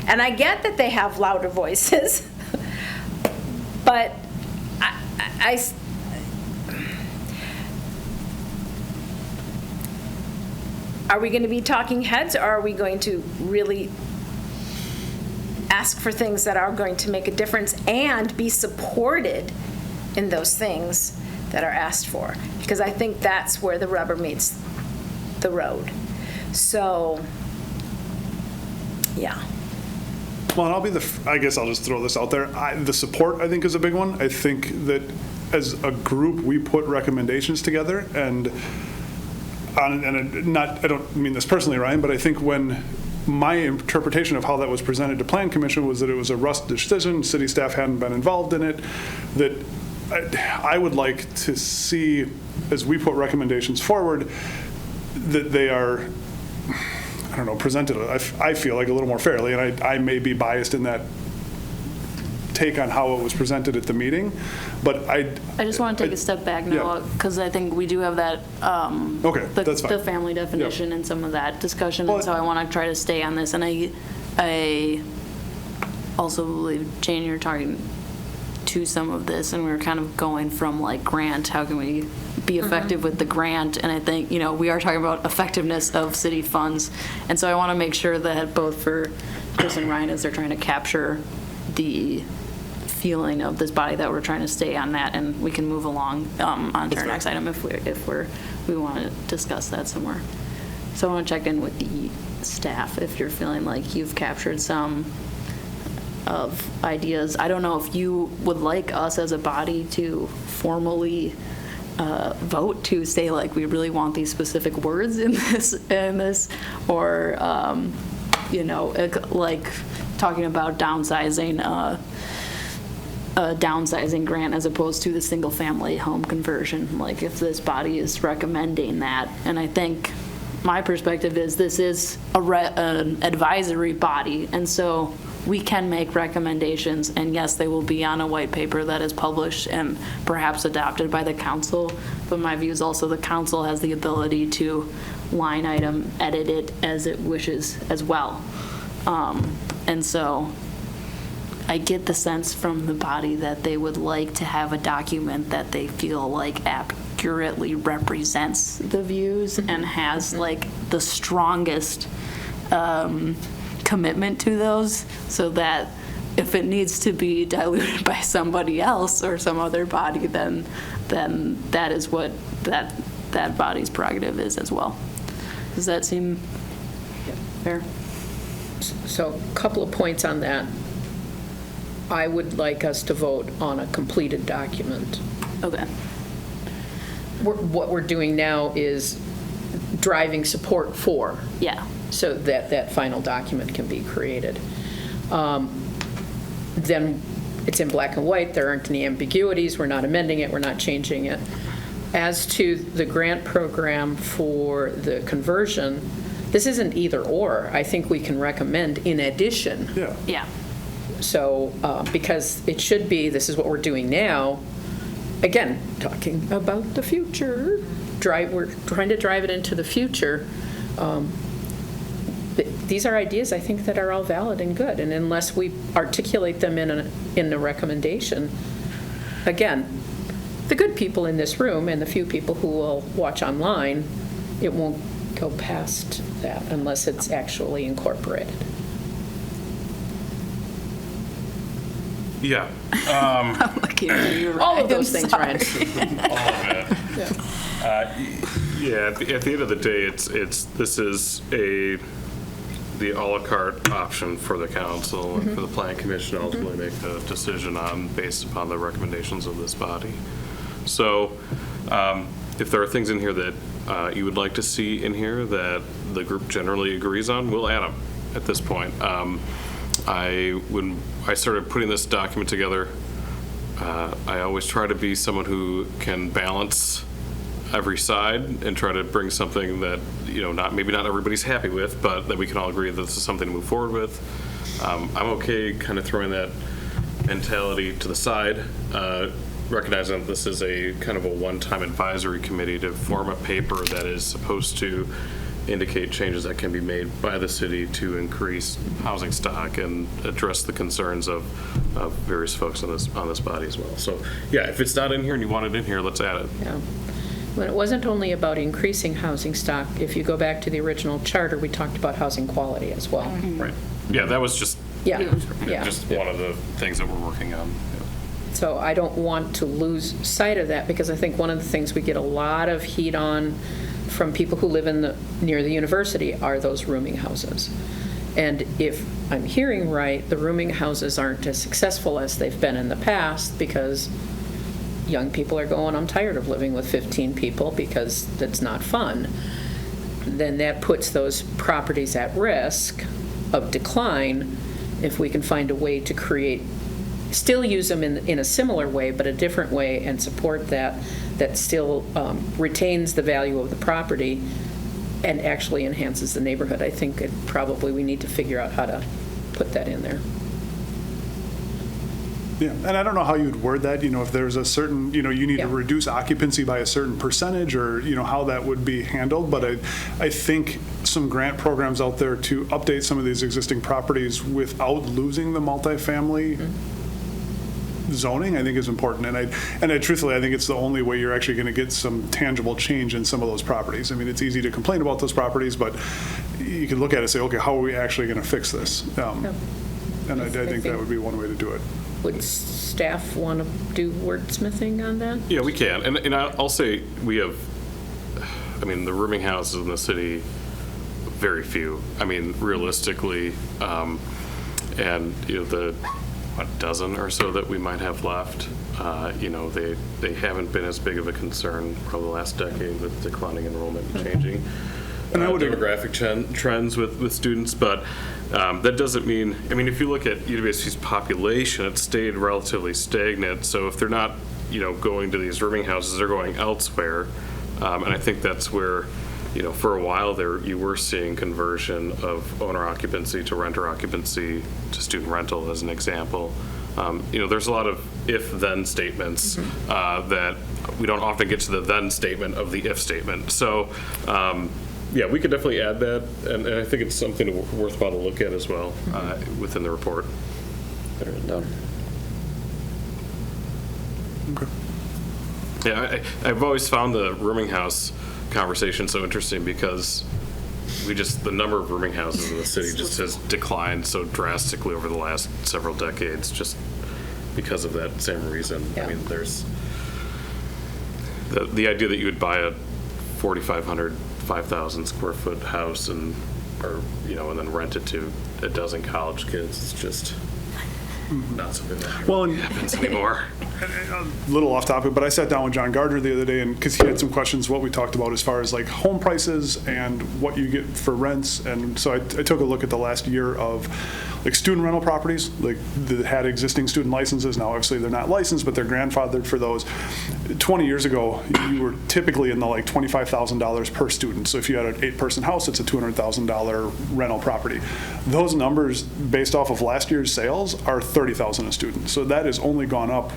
And I get that they have louder voices, but are we going to be talking heads, or are we going to really ask for things that are going to make a difference and be supported in those things that are asked for, because I think that's where the rubber meets the road. So, yeah. Well, and I guess I'll just throw this out there. The support, I think, is a big one. I think that as a group, we put recommendations together, and I don't mean this personally, Ryan, but I think when my interpretation of how that was presented to Plan Commission was that it was a rushed decision, city staff hadn't been involved in it, that I would like to see, as we put recommendations forward, that they are, I don't know, presented, I feel like a little more fairly, and I may be biased in that take on how it was presented at the meeting, but I just want to take a step back now, because I think we do have that, okay, that's fine. the family definition and some of that discussion, and so I want to try to stay on this. And I also believe, Jane, you're talking to some of this, and we were kind of going from like grant, how can we be effective with the grant, and I think, we are talking about effectiveness of city funds, and so I want to make sure that both for Chris and Ryan, as they're trying to capture the feeling of this body, that we're trying to stay on that, and we can move along on to our next item if we want to discuss that somewhere. So I want to check in with the staff if you're feeling like you've captured some of ideas. I don't know if you would like us as a body to formally vote to say like we really want these specific words in this, or like talking about downsizing. A downsizing grant as opposed to the single family home conversion, like if this body is recommending that. And I think my perspective is this is an advisory body, and so we can make recommendations, and yes, they will be on a white paper that is published and perhaps adopted by the council, but my view is also the council has the ability to line item edit it as it wishes as well. And so I get the sense from the body that they would like to have a document that they feel like accurately represents the views and has like the strongest commitment to those, so that if it needs to be diluted by somebody else or some other body, then that is what that body's prerogative is as well. Does that seem fair? So a couple of points on that. I would like us to vote on a completed document. Okay. What we're doing now is driving support for. Yeah. So that final document can be created. Then it's in black and white. There aren't any ambiguities. We're not amending it. We're not changing it. As to the grant program for the conversion, this isn't either or. I think we can recommend in addition. Yeah. Yeah. So, because it should be, this is what we're doing now. Again, talking about the future. We're trying to drive it into the future. These are ideas, I think, that are all valid and good. And unless we articulate them in a recommendation, again, the good people in this room and the few people who will watch online, it won't go past that unless it's actually incorporated. Yeah. I'm looking at you, Ryan. All of those things, Ryan. All of it. Yeah. At the end of the day, this is the a la carte option for the council and for the plan commission to ultimately make a decision on based upon the recommendations of this body. So, if there are things in here that you would like to see in here that the group generally agrees on, we'll add them at this point. When I started putting this document together, I always try to be someone who can balance every side and try to bring something that, maybe not everybody's happy with, but that we can all agree that this is something to move forward with. I'm okay kind of throwing that mentality to the side, recognizing that this is a kind of a one-time advisory committee to form a paper that is supposed to indicate changes that can be made by the city to increase housing stock and address the concerns of various folks on this body as well. So yeah, if it's not in here and you want it in here, let's add it. Yeah. Well, it wasn't only about increasing housing stock. If you go back to the original charter, we talked about housing quality as well. Right. Yeah, that was just Yeah. just one of the things that we're working on. So I don't want to lose sight of that, because I think one of the things we get a lot of heat on from people who live near the university are those rooming houses. And if I'm hearing right, the rooming houses aren't as successful as they've been in the past, because young people are going, I'm tired of living with 15 people because that's not fun. Then that puts those properties at risk of decline if we can find a way to still use them in a similar way, but a different way, and support that still retains the value of the property and actually enhances the neighborhood. I think we need to figure out how to put that in there. Yeah, and I don't know how you'd word that, if there's a certain, you need to reduce occupancy by a certain percentage, or, how that would be handled. But I think some grant programs out there to update some of these existing properties without losing the multifamily zoning, I think is important. And I truthfully, I think it's the only way you're actually going to get some tangible change in some of those properties. I mean, it's easy to complain about those properties, but you can look at it and say, okay, how are we actually going to fix this? And I think that would be one way to do it. Would staff want to do wordsmithing on that? Yeah, we can. And I'll say we have, the rooming houses in the city, very few. Realistically, and the dozen or so that we might have left, they haven't been as big of a concern over the last decade with declining enrollment and changing demographic trends with students. But that doesn't mean, if you look at UWSC's population, it's stayed relatively stagnant. So if they're not, going to these rooming houses, they're going elsewhere. And I think that's where, for a while there, you were seeing conversion of owner occupancy to renter occupancy to student rental, as an example. There's a lot of if-then statements that we don't often get to the then statement of the if statement. So, yeah, we could definitely add that, and I think it's something worthwhile to look at as well within the report. Better written down. Okay. Yeah, I've always found the rooming house conversation so interesting, because the number of rooming houses in the city just has declined so drastically over the last several decades, just because of that same reason. Yeah. There's the idea that you would buy a 4,500, 5,000 square foot house and then rent it to a dozen college kids. It's just not something that happens anymore. A little off topic, but I sat down with John Gardner the other day, and because he had some questions, what we talked about as far as like home prices and what you get for rents. And so I took a look at the last year of like student rental properties, like that had existing student licenses. Now, obviously they're not licensed, but they're grandfathered for those. 20 years ago, you were typically in the like $25,000 per student. So if you had an 8-person house, it's a $200,000 rental property. Those numbers, based off of last year's sales, are $30,000 a student. So that has only gone up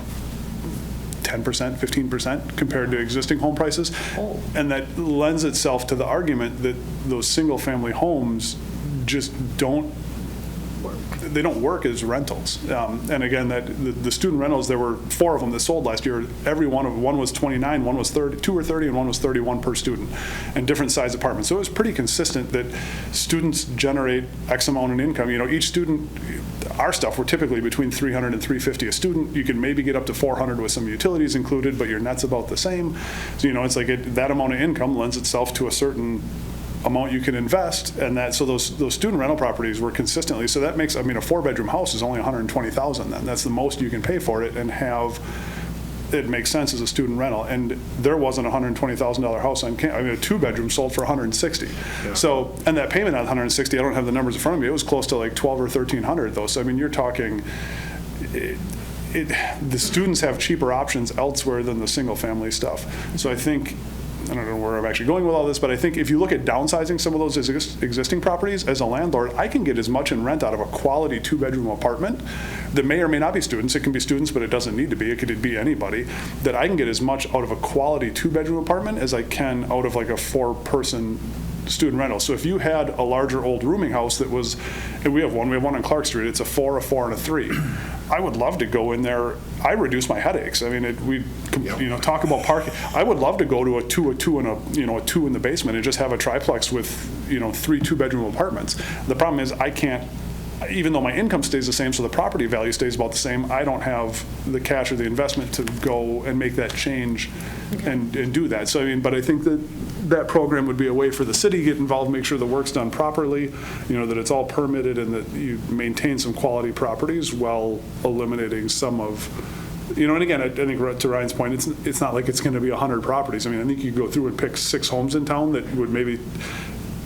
10%, 15% compared to existing home prices. Oh. And that lends itself to the argument that those single-family homes just don't work as rentals. And again, that the student rentals, there were 4 of them that sold last year. One was 29, one was 30, 2 or 30, and one was 31 per student, and different size apartments. So it was pretty consistent that students generate X amount in income. Each student, our stuff, we're typically between $300 and $350 a student. You can maybe get up to $400 with some utilities included, but your net's about the same. So it's like that amount of income lends itself to a certain amount you can invest, and so those student rental properties were consistently. So that makes, a 4-bedroom house is only $120,000. Then that's the most you can pay for it and have it make sense as a student rental. And there wasn't a $120,000 house on campus. A 2-bedroom sold for $160. Yeah. So, and that payment on $160, I don't have the numbers in front of me. It was close to like $1,200 or $1,300 though. So you're talking. The students have cheaper options elsewhere than the single-family stuff. So I think. I don't know where I'm actually going with all this, but I think if you look at downsizing some of those existing properties, as a landlord, I can get as much in rent out of a quality 2-bedroom apartment that may or may not be students. It can be students, but it doesn't need to be. It could be anybody. That I can get as much out of a quality 2-bedroom apartment as I can out of like a 4-person student rental. So if you had a larger old rooming house that was, and we have one on Clark Street, it's a 4, a 4, and a 3. I would love to go in there. I reduce my headaches. Talk about parking. I would love to go to a 2, and a 2 in the basement and just have a triplex with 3 2-bedroom apartments. The problem is I can't even though my income stays the same, so the property value stays about the same, I don't have the cash or the investment to go and make that change and do that. So, I mean, but I think that program would be a way for the city to get involved, make sure the work's done properly, that it's all permitted and that you maintain some quality properties while eliminating some of, and again, I think to Ryan's point, it's not like it's going to be 100 properties. I mean, I think you could go through and pick 6 homes in town that would maybe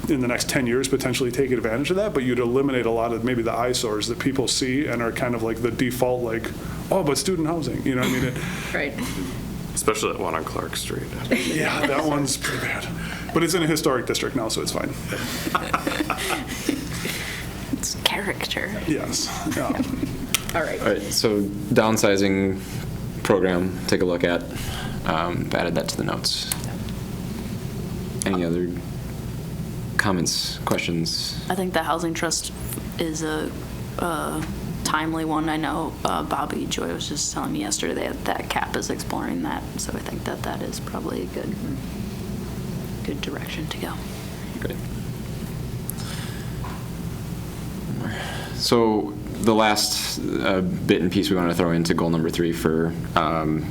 in the next 10 years potentially take advantage of that, but you'd eliminate a lot of maybe the eyesores that people see and are kind of like the default, like, oh, but student housing, what I mean? Right. Especially that one on Clark Street. Yeah, that one's pretty bad. But it's in a historic district now, so it's fine. It's character. Yes. All right. All right, so downsizing program, take a look at. Added that to the notes. Any other comments, questions? I think the housing trust is a timely one. I know Bobby Joy was just telling me yesterday that CAP is exploring that, so I think that is probably a good direction to go. Great. So the last bit and piece we want to throw into goal number 3 for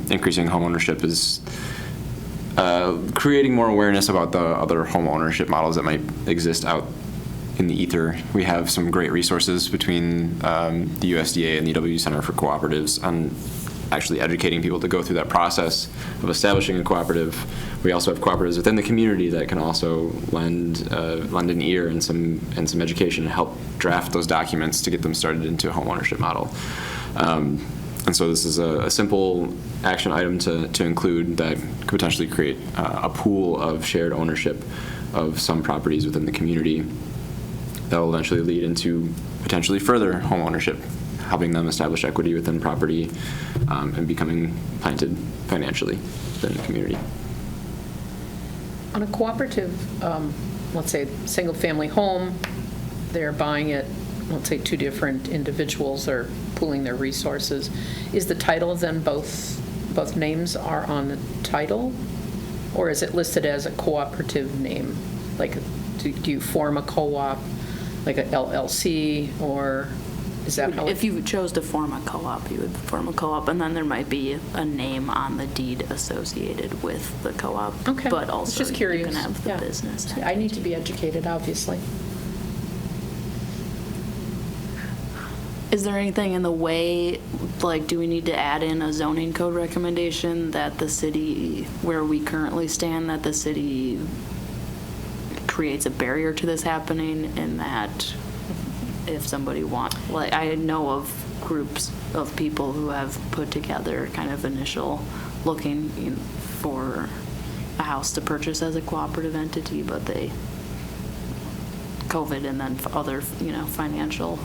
increasing home ownership is creating more awareness about the other home ownership models that might exist out in the ether. We have some great resources between the USDA and the EW Center for Cooperatives on actually educating people to go through that process of establishing a cooperative. We also have cooperatives within the community that can also lend an ear and some education and help draft those documents to get them started into a home ownership model. And so this is a simple action item to include that could potentially create a pool of shared ownership of some properties within the community that will eventually lead into potentially further home ownership, helping them establish equity within property and becoming planted financially within the community. On a cooperative, let's say, single-family home, they're buying it, let's say 2 different individuals are pooling their resources. Is the title then both names are on the title? Or is it listed as a cooperative name? Like, do you form a co-op, like a LLC, or is that how? If you chose to form a co-op, you would form a co-op, and then there might be a name on the deed associated with the co-op. Okay. But also Just curious. you can have the Yeah. business. I need to be educated, obviously. Is there anything in the way, like, do we need to add in a zoning code recommendation that the city, where we currently stand, that the city creates a barrier to this happening, and that if somebody like, I know of groups of people who have put together kind of initial looking for a house to purchase as a cooperative entity, but COVID and then other, financial,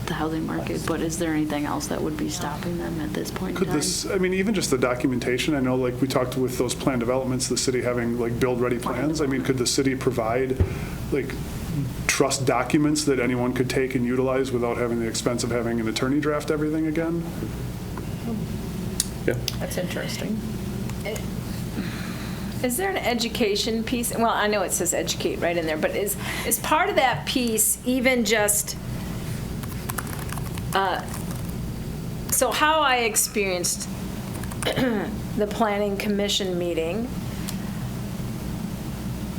the housing market, but is there anything else that would be stopping them at this point in time? Even just the documentation, I know like we talked with those plan developments, the city having like build-ready plans, could the city provide like trust documents that anyone could take and utilize without having the expense of having an attorney draft everything again? Yeah. That's interesting. Is there an education piece? Well, I know it says educate right in there, but is part of that piece even just, so how I experienced the Planning Commission meeting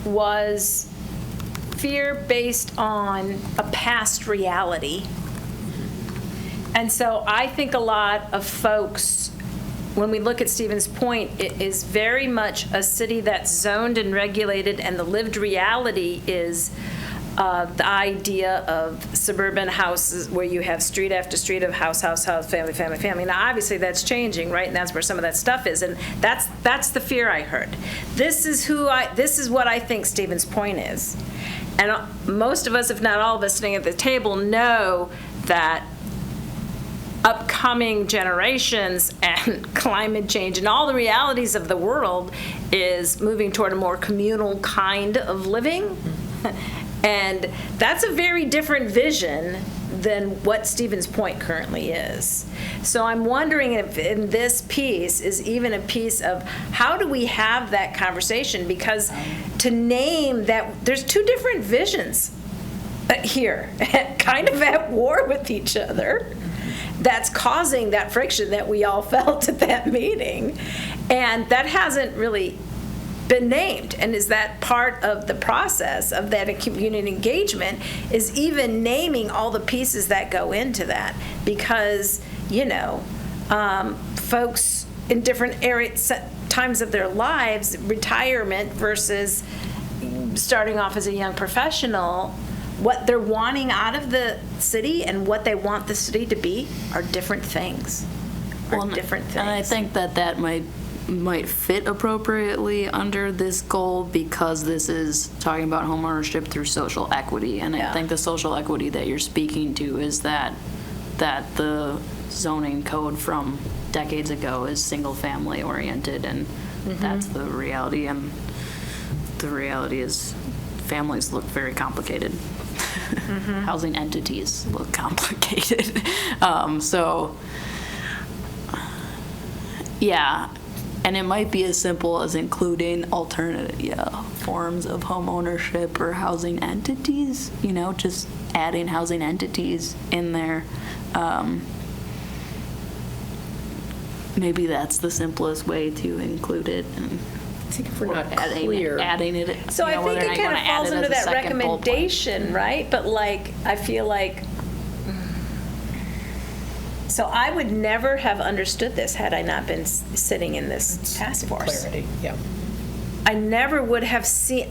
was fear based on a past reality. And so I think a lot of folks, when we look at Stevens Point, it is very much a city that's zoned and regulated, and the lived reality is the idea of suburban houses where you have street after street of house, family. Now, obviously, that's changing, right? And that's where some of that stuff is, and that's the fear I heard. This is what I think Stevens Point is, and most of us, if not all of us, sitting at the table know that upcoming generations and climate change and all the realities of the world is moving toward a more communal kind of living. And that's a very different vision than what Stevens Point currently is. So I'm wondering if in this piece is even a piece of how do we have that conversation? Because to name that, there's 2 different visions here, kind of at war with each other, that's causing that friction that we all felt at that meeting. And that hasn't really been named. And is that part of the process of that community engagement, is even naming all the pieces that go into that? Because, folks in different areas, times of their lives, retirement versus starting off as a young professional, what they're wanting out of the city and what they want the city to be are different things. And I think that might fit appropriately under this goal, because this is talking about homeownership through social equity. And I think the social equity that you're speaking to is that the zoning code from decades ago is single-family oriented, and that's the reality. And the reality is families look very complicated. Housing entities look complicated. And it might be as simple as including alternative forms of home ownership or housing entities, just adding housing entities in there. Maybe that's the simplest way to include it. And I think if we're not clear. Adding it. So I think it kind of falls into that recommendation, right? But I feel like, so I would never have understood this had I not been sitting in this task force. Clarity, yeah. I never would have seen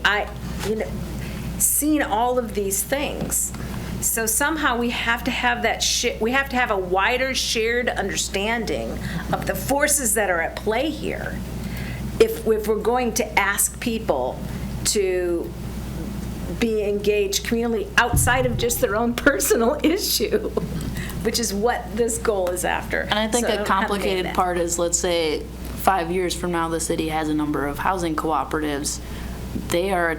all of these things. So somehow we have to have we have to have a wider shared understanding of the forces that are at play here, if we're going to ask people to be engaged communally outside of just their own personal issue, which is what this goal is after. And I think a complicated part is, let's say 5 years from now, the city has a number of housing cooperatives. They are a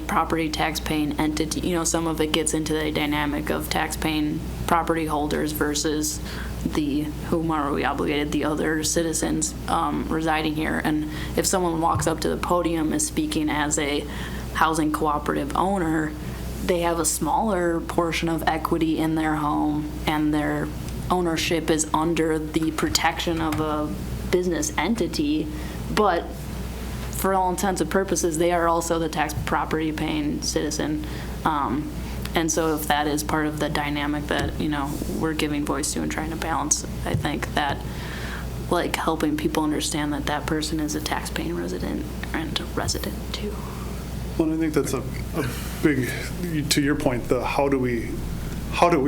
property tax-paying entity. Some of it gets into the dynamic of tax-paying property holders versus whom are we obligated, the other citizens residing here. And if someone walks up to the podium as speaking as a housing cooperative owner, they have a smaller portion of equity in their home, and their ownership is under the protection of a business entity, but for all intents and purposes, they are also the tax property paying citizen. And so if that is part of the dynamic that, we're giving voice to and trying to balance, I think that helping people understand that person is a tax paying resident and a resident too. Well, I think that's a big, to your point, how do we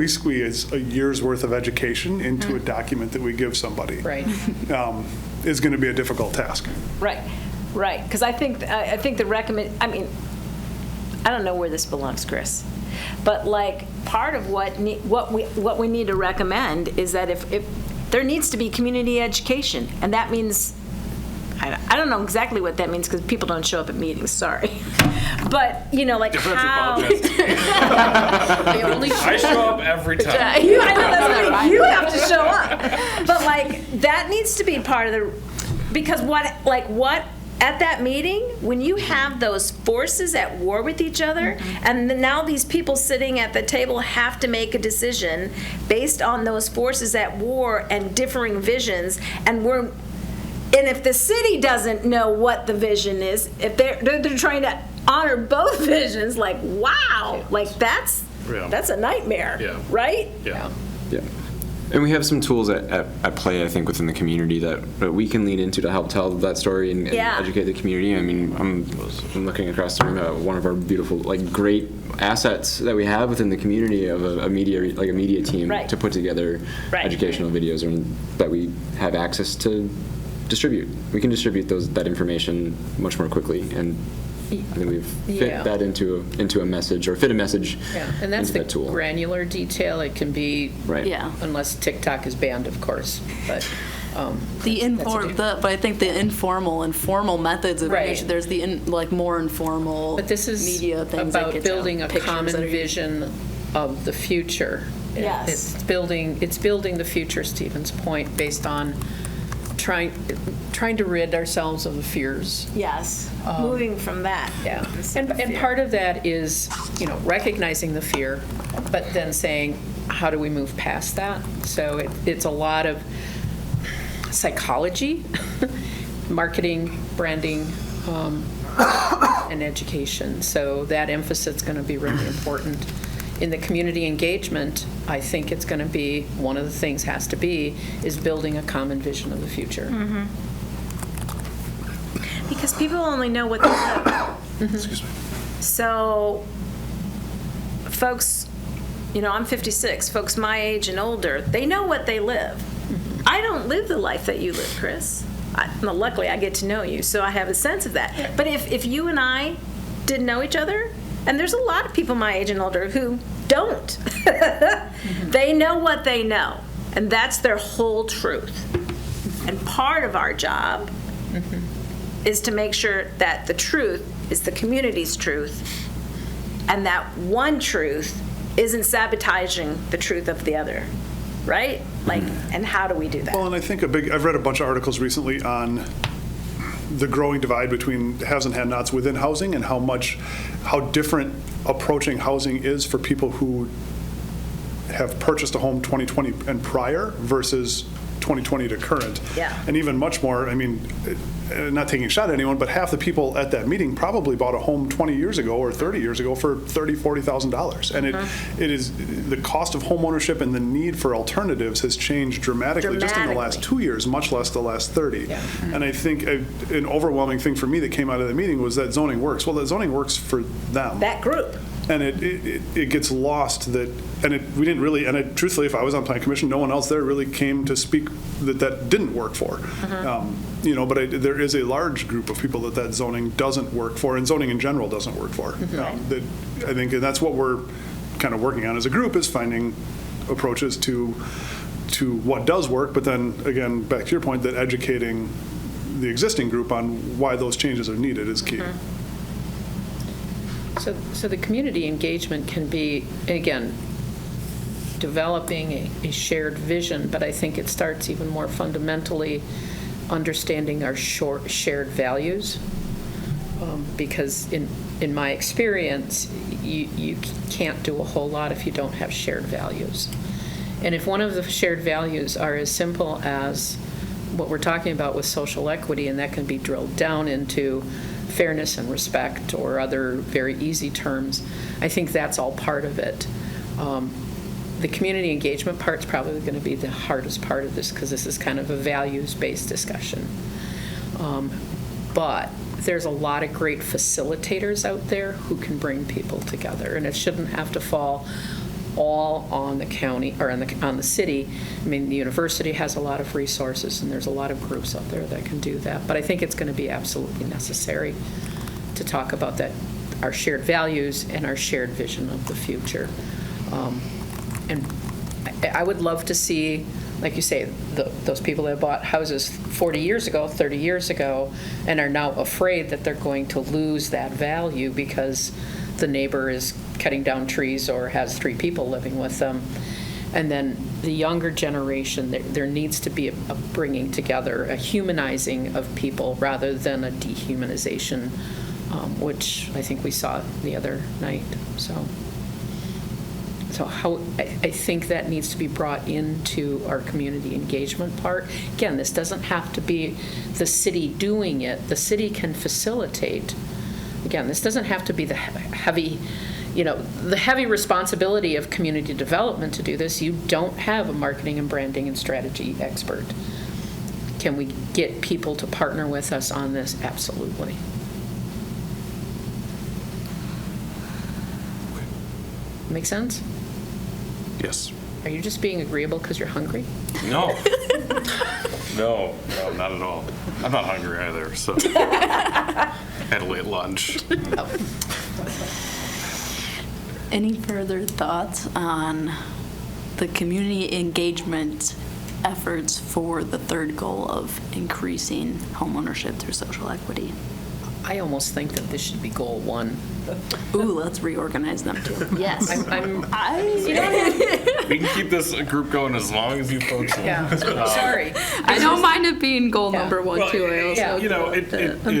squeeze a year's worth of education into a document that we give somebody? Right. Is going to be a difficult task. Right, because I think I don't know where this belongs, Chris, but part of what we need to recommend is that if there needs to be community education, and that means, I don't know exactly what that means because people don't show up at meetings, sorry. But, how... I show up every time. I know, that's right. You have to show up. But, that needs to be part of the... Because at that meeting, when you have those forces at war with each other, and now these people sitting at the table have to make a decision based on those forces at war and differing visions, and if the city doesn't know what the vision is, if they're trying to honor both visions, wow, that's a nightmare, right? Yeah. And we have some tools at play, I think, within the community that we can lean into to help tell that story and educate the community. I mean, I'm looking across the room at one of our beautiful, great assets that we have within the community of a media team to put together educational videos that we have access to distribute. We can distribute that information much more quickly, and I think we've fit that into a message, or fit a message. Yeah, and that's the tool. Granular detail. It can be unless TikTok is banned, of course. But but I think the informal and formal methods of information. There's the more informal. But this is media things about building a common vision of the future. Yes, it's building the future. Stephen's point, based on trying to rid ourselves of the fears. Yes, moving from that. Yeah, instead of and fear. part of that is, recognizing the fear, but then saying, how do we move past that? So it's a lot of psychology, marketing, branding, and education. So that emphasis is going to be really important. In the community engagement, I think it's going to be, one of the things has to be, is building a common vision of the future. Because people only know what they know. Excuse me. So, folks, I'm 56. Folks my age and older, they know what they live. I don't live the life that you live, Chris. Luckily, I get to know you, so I have a sense of that. But if you and I didn't know each other, and there's a lot of people my age and older who don't. They know what they know, and that's their whole truth. And part of our job is to make sure that the truth is the community's truth, and that one truth isn't sabotaging the truth of the other, right? And how do we do that? Well, and I think I've read a bunch of articles recently on the growing divide between haves and have-nots within housing, and how different approaching housing is for people who have purchased a home 2020 and prior versus 2020 to current. Yeah. And even much more, not taking a shot at anyone, but half the people at that meeting probably bought a home 20 years ago or 30 years ago for $30,000, $40,000. And it is, the cost of home ownership and the need for alternatives has changed dramatically just in the last 2 years, much less the last 30. Yeah. And I think an overwhelming thing for me that came out of the meeting was that zoning works. Well, that zoning works for them. That group. And it gets lost truthfully, if I was on Plan Commission, no one else there really came to speak that didn't work for. But there is a large group of people that zoning doesn't work for, and zoning in general doesn't work for. That I think, and that's what we're kind of working on as a group, is finding approaches to what does work, but then, again, back to your point, that educating the existing group on why those changes are needed is key. So the community engagement can be, again, developing a shared vision, but I think it starts even more fundamentally understanding our shared values. Because in my experience, you can't do a whole lot if you don't have shared values. And if one of the shared values are as simple as what we're talking about with social equity, and that can be drilled down into fairness and respect or other very easy terms, I think that's all part of it. The community engagement part's probably going to be the hardest part of this, because this is kind of a values-based discussion. But there's a lot of great facilitators out there who can bring people together, and it shouldn't have to fall all on the county or on the city. The university has a lot of resources, and there's a lot of groups out there that can do that. But I think it's going to be absolutely necessary to talk about that, our shared values and our shared vision of the future. And I would love to see, like you say, those people that bought houses 40 years ago, 30 years ago, and are now afraid that they're going to lose that value because the neighbor is cutting down trees or has 3 people living with them. And then the younger generation, there needs to be a bringing together, a humanizing of people rather than a dehumanization, which I think we saw the other night. So how I think that needs to be brought into our community engagement part. Again, this doesn't have to be the city doing it. The city can facilitate. Again, this doesn't have to be the heavy responsibility of community development to do this. You don't have a marketing and branding and strategy expert. Can we get people to partner with us on this? Absolutely. Make sense? Yes. Are you just being agreeable because you're hungry? No. No, not at all. I'm not hungry either, so. Had a late lunch. Any further thoughts on the community engagement efforts for the third goal of increasing homeownership through social equity? I almost think that this should be goal 1. Ooh, let's reorganize them too. Yes. We can keep this group going as long as you folks want. Yeah, sorry. I don't mind it being goal Yeah. number one Well, too. I also, you know,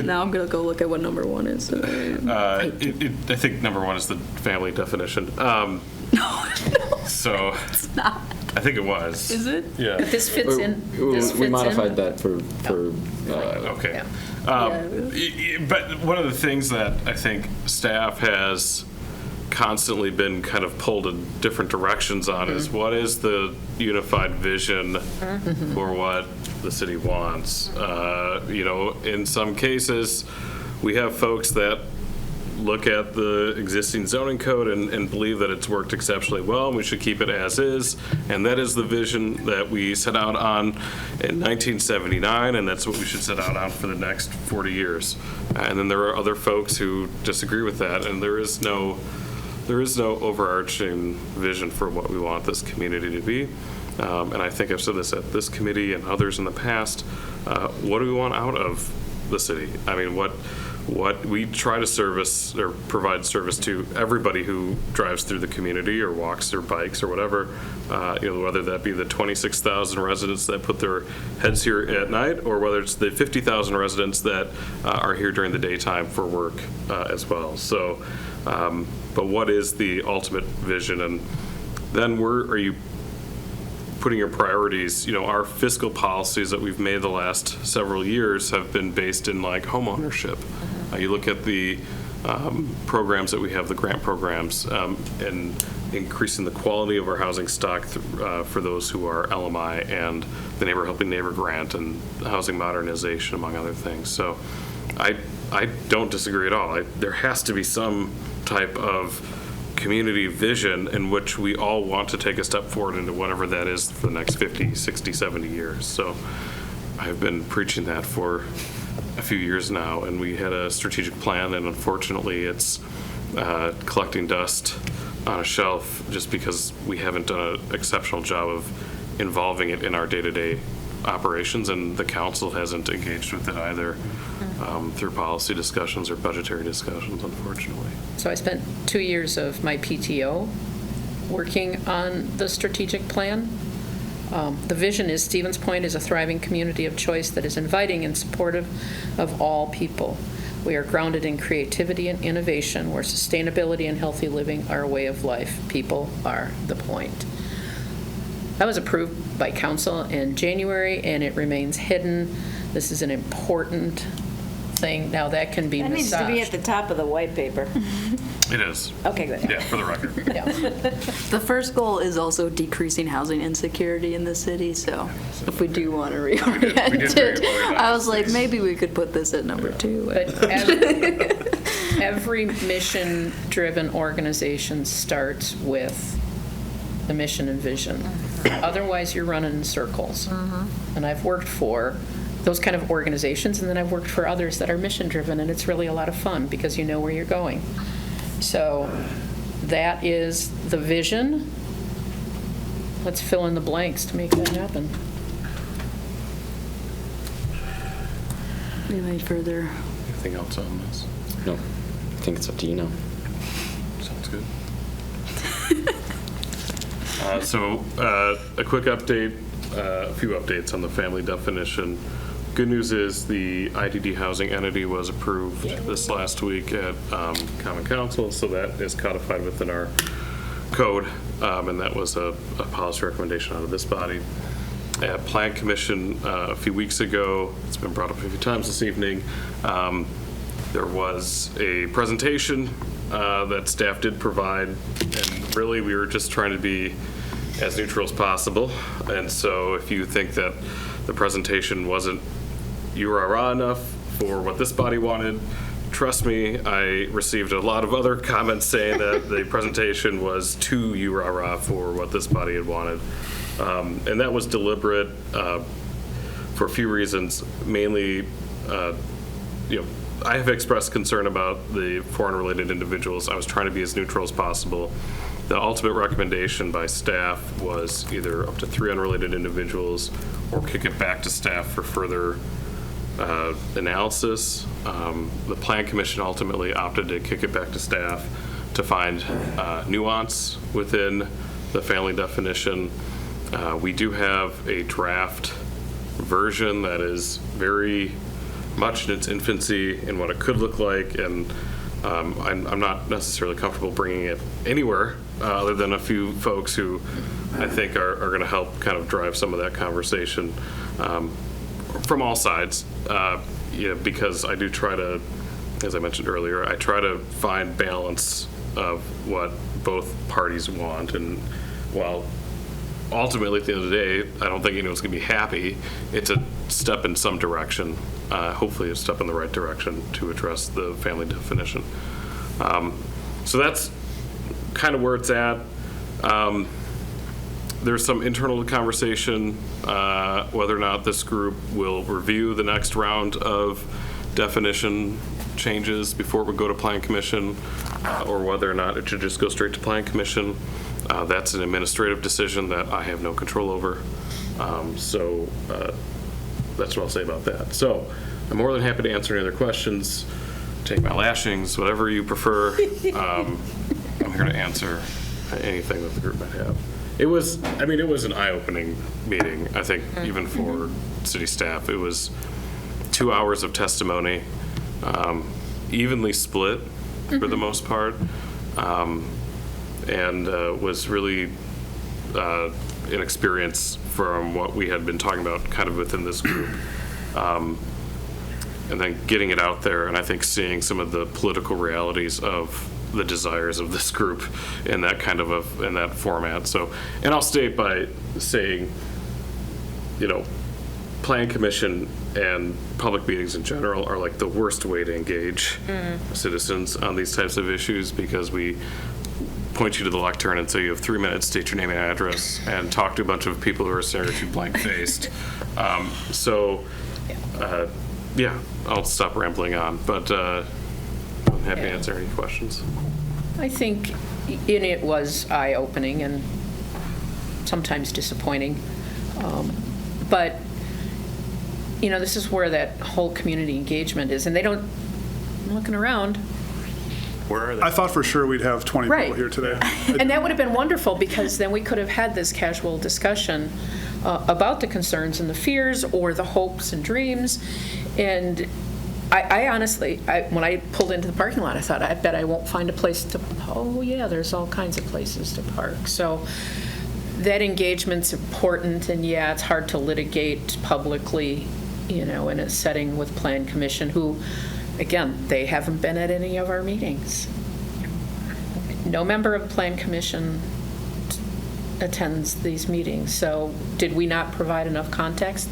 now I'm gonna go look at what number one is. I think number one is the family definition. So It's not. I think it was. Is it? Yeah. But this fits in. This We fits modified in. that for Okay. Yeah. But one of the things that I think staff has constantly been kind of pulled in different directions on is what is the unified vision for what the city wants. You know, in some cases, we have folks that look at the existing zoning code and believe that it's worked exceptionally well, and we should keep it as is. And that is the vision that we set out on in 1979, and that's what we should set out on for the next 40 years. And then there are other folks who disagree with that, and there is no overarching vision for what we want this community to be. And I think I've said this at this committee and others in the past. What do we want out of the city? I mean, what we try to service or provide service to everybody who drives through the community or walks their bikes or whatever, you know, whether that be the 26,000 residents that put their heads here at night or whether it's the 50,000 residents that are here during the daytime for work as well. So, but what is the ultimate vision? And then where are you putting your priorities? You know, our fiscal policies that we've made the last several years have been based in like home ownership. You look at the programs that we have, the grant programs, and increasing the quality of our housing stock for those who are LMI and the Neighbor Helping Neighbor grant and housing modernization, among other things. So I don't disagree at all. There has to be some type of community vision in which we all want to take a step forward into whatever that is for the next 50, 60, 70 years. So I've been preaching that for a few years now, and we had a strategic plan, and unfortunately it's collecting dust on a shelf just because we haven't done an exceptional job of involving it in our day-to-day operations, and the council hasn't engaged with it either through policy discussions or budgetary discussions, unfortunately. So I spent 2 years of my PTO working on the strategic plan. The vision is Stevens Point is a thriving community of choice that is inviting and supportive of all people. We are grounded in creativity and innovation, where sustainability and healthy living are a way of life. People are the point. That was approved by council in January, and it remains hidden. This is an important thing. Now, that can be That needs to be at massaged. the top of the white paper. It is. Okay, good. Yeah, for the record. Yeah. The first goal is also decreasing housing insecurity in the city, so if we do want to reorient we did it, reorganize I was like, these. maybe we could put this at number 2. But every mission-driven organization starts with the mission and vision. Otherwise, you're running in circles. And I've worked for those kind of organizations, and then I've worked for others that are mission-driven, and it's really a lot of fun because you know where you're going. So that is the vision. Let's fill in the blanks to make that happen. Any further? Anything else on this? No, I think it's up to you now. Sounds good. So a quick update, a few updates on the family definition. Good news is the IDD housing entity was approved this last week at Common Council, so that is codified within our code, and that was a policy recommendation out of this body. At Plan Commission a few weeks ago, it's been brought up a few times this evening, there was a presentation that staff did provide, and really we were just trying to be as neutral as possible. And so if you think that the presentation wasn't rah enough for what this body wanted, trust me, I received a lot of other comments saying that the presentation was too rah for what this body had wanted. And that was deliberate for a few reasons. Mainly, you know, I have expressed concern about the foreign related individuals. I was trying to be as neutral as possible. The ultimate recommendation by staff was either up to 3 unrelated individuals or kick it back to staff for further analysis. The Plan Commission ultimately opted to kick it back to staff to find nuance within the family definition. We do have a draft version that is very much in its infancy in what it could look like, and I'm not necessarily comfortable bringing it anywhere other than a few folks who I think are going to help kind of drive some of that conversation from all sides, because I do try to, as I mentioned earlier, I try to find balance of what both parties want, and while ultimately at the end of the day, I don't think anyone's going to be happy, it's a step in some direction, hopefully a step in the right direction to address the family definition. So that's kind of where it's at. There's some internal conversation whether or not this group will review the next round of definition changes before we go to Plan Commission, or whether or not it should just go straight to Plan Commission. That's an administrative decision that I have no control over. So that's what I'll say about that. So I'm more than happy to answer any other questions, take my lashings, whatever you prefer. I'm here to answer anything that the group might have. It was an eye-opening meeting, I think, even for city staff. It was 2 hours of testimony, evenly split for the most part, and was really an experience from what we had been talking about kind of within this group. And then getting it out there, and I think seeing some of the political realities of the desires of this group in that kind of in that format. So, and I'll state by saying, Plan Commission and public meetings in general are like the worst way to engage citizens on these types of issues, because we point you to the lectern and say you have 3 minutes, state your name and address, and talk to a bunch of people who are staring at you blank-faced. Yeah, I'll stop rambling on, but I'm happy to answer any questions. I think it was eye-opening and sometimes disappointing. But, this is where that whole community engagement is, and I'm looking around. Where are they? I thought for sure we'd have 20 Right. people here today. And that would have been wonderful, because then we could have had this casual discussion about the concerns and the fears, or the hopes and dreams. And I honestly, when I pulled into the parking lot, I thought, I bet I won't find a place to, oh yeah, there's all kinds of places to park. So that engagement's important, and yeah, it's hard to litigate publicly, in a setting with Plan Commission, who, again, they haven't been at any of our meetings. No member of Plan Commission attends these meetings, so did we not provide enough context?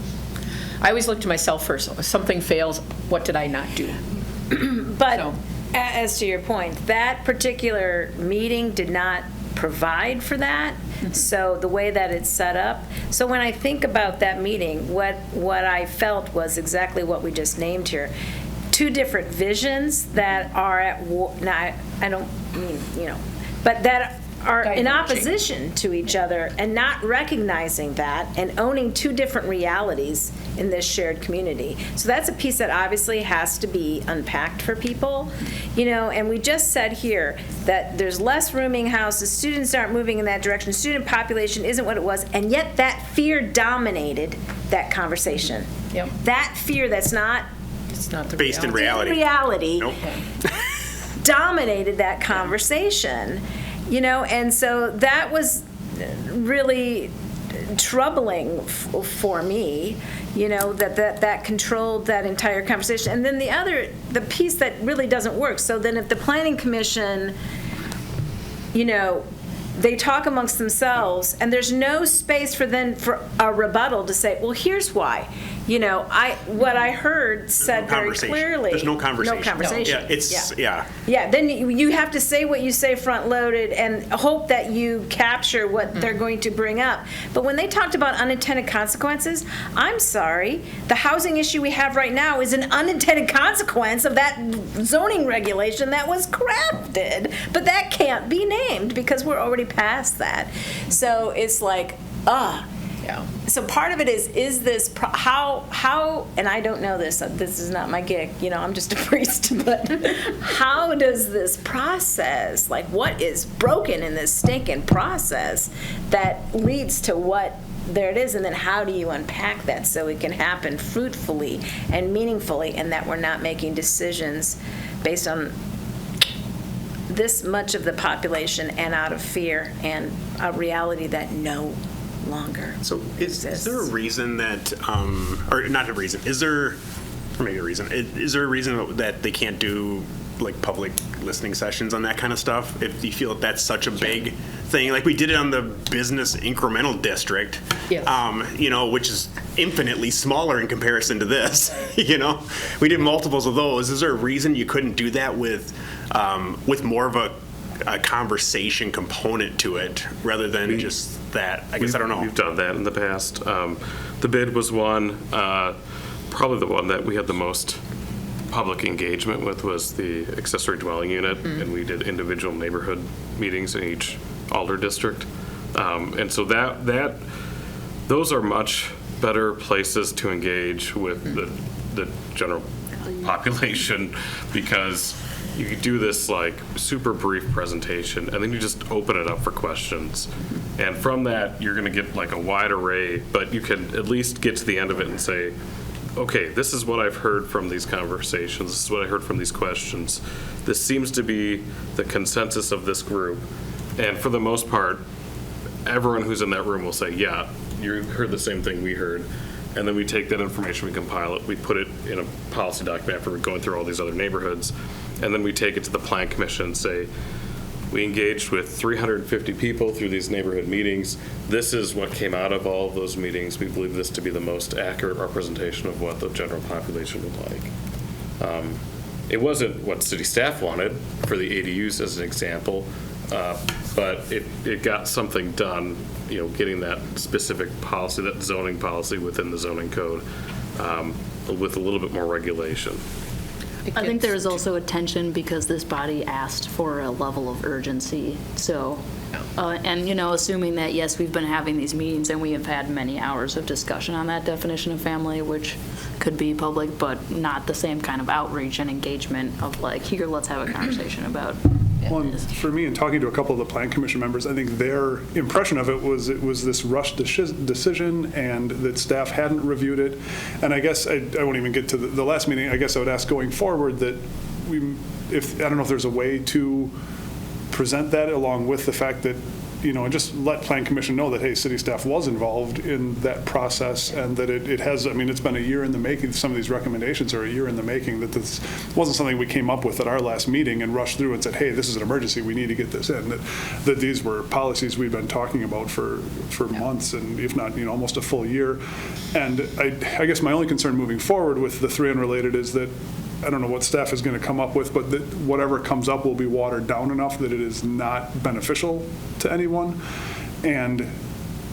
I always look to myself first. If something fails, what did I not do? But as to your point, that particular meeting did not provide for that. So the way that it's set up. So when I think about that meeting, what I felt was exactly what we just named here. Two different visions that are at war. Now, I don't mean, but that are in opposition to each other, and not recognizing that and owning two different realities in this shared community. So that's a piece that obviously has to be unpacked for people, and we just said here that there's less rooming houses, students aren't moving in that direction, student population isn't what it was, and yet that fear dominated that conversation. Yep. That fear that's not It's not the Based in reality Nope. dominated that conversation. And so that was really troubling for me, that controlled that entire conversation. And then the piece that really doesn't work. So then if the Planning Commission, they talk amongst themselves, and there's no space for a rebuttal to say, well, here's why. What I heard said very clearly. There's no conversation. No conversation. Yeah, Then you have to say what you say front-loaded and hope that you capture what they're going to bring up. But when they talked about unintended consequences, I'm sorry, the housing issue we have right now is an unintended consequence of that zoning regulation that was crafted. But that can't be named because we're already past that. So it's like, Yeah. So part of it is this, how, and I don't know this is not my gig, I'm just a priest, but how does this process, like what is broken in this stinking process that leads to what, there it is, and then how do you unpack that so it can happen fruitfully and meaningfully, and that we're not making decisions based on this much of the population and out of fear and a reality that no longer So is exists. there a reason that, or not a reason, is there, or maybe a reason, is there a reason that they can't do like public listening sessions on that kind of stuff? If you feel that that's such a big thing, like we did it on the business incremental district, Yes. which is infinitely smaller in comparison to this, we did multiples of those. Is there a reason you couldn't do that with more of a conversation component to it rather than just that? I guess I don't know. We've done that in the past. The bid was one, probably the one that we had the most public engagement with was the accessory dwelling unit, and we did individual neighborhood meetings in each alder district. And so those are much better places to engage with the general population, because you could do this like super brief presentation and then you just open it up for questions. And from that, you're going to get like a wide array, but you can at least get to the end of it and say, okay, this is what I've heard from these conversations. This is what I heard from these questions. This seems to be the consensus of this group. And for the most part, everyone who's in that room will say, yeah, you heard the same thing we heard. And then we take that information, we compile it, we put it in a policy document after we're going through all these other neighborhoods. And then we take it to the Plan Commission and say, we engaged with 350 people through these neighborhood meetings. This is what came out of all of those meetings. We believe this to be the most accurate representation of what the general population would like. It wasn't what city staff wanted for the ADUs as an example, but it got something done, getting that specific policy, that zoning policy within the zoning code with a little bit more regulation. I think there is also a tension because this body asked for a level of urgency. So, and assuming that, yes, we've been having these meetings and we have had many hours of discussion on that definition of family, which could be public, but not the same kind of outreach and engagement of like, here, let's have a conversation about. Well, and for me, in talking to a couple of the Plan Commission members, I think their impression of it was this rushed decision and that staff hadn't reviewed it. And I guess I won't even get to the last meeting. I guess I would ask going forward that I don't know if there's a way to present that along with the fact that, and just let Plan Commission know that, hey, city staff was involved in that process and that it has, it's been a year in the making. Some of these recommendations are a year in the making, that this wasn't something we came up with at our last meeting and rushed through and said, hey, this is an emergency, we need to get this in. That these were policies we've been talking about for months and if not, almost a full year. And I guess my only concern moving forward with the three unrelated is that I don't know what staff is going to come up with, but that whatever comes up will be watered down enough that it is not beneficial to anyone. And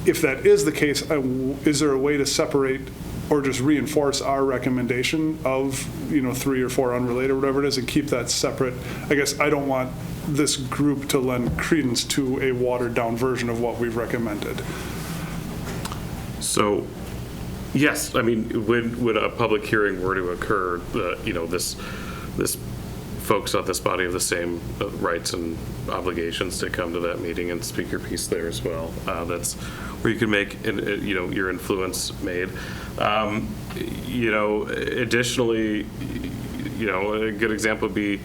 if that is the case, is there a way to separate or just reinforce our recommendation of, 3 or 4 unrelated, or whatever it is, and keep that separate? I guess I don't want this group to lend credence to a watered down version of what we've recommended. So, yes, when a public hearing were to occur, this folks on this body have the same rights and obligations to come to that meeting and speak your piece there as well. That's where you can make your influence made. Additionally, a good example would be,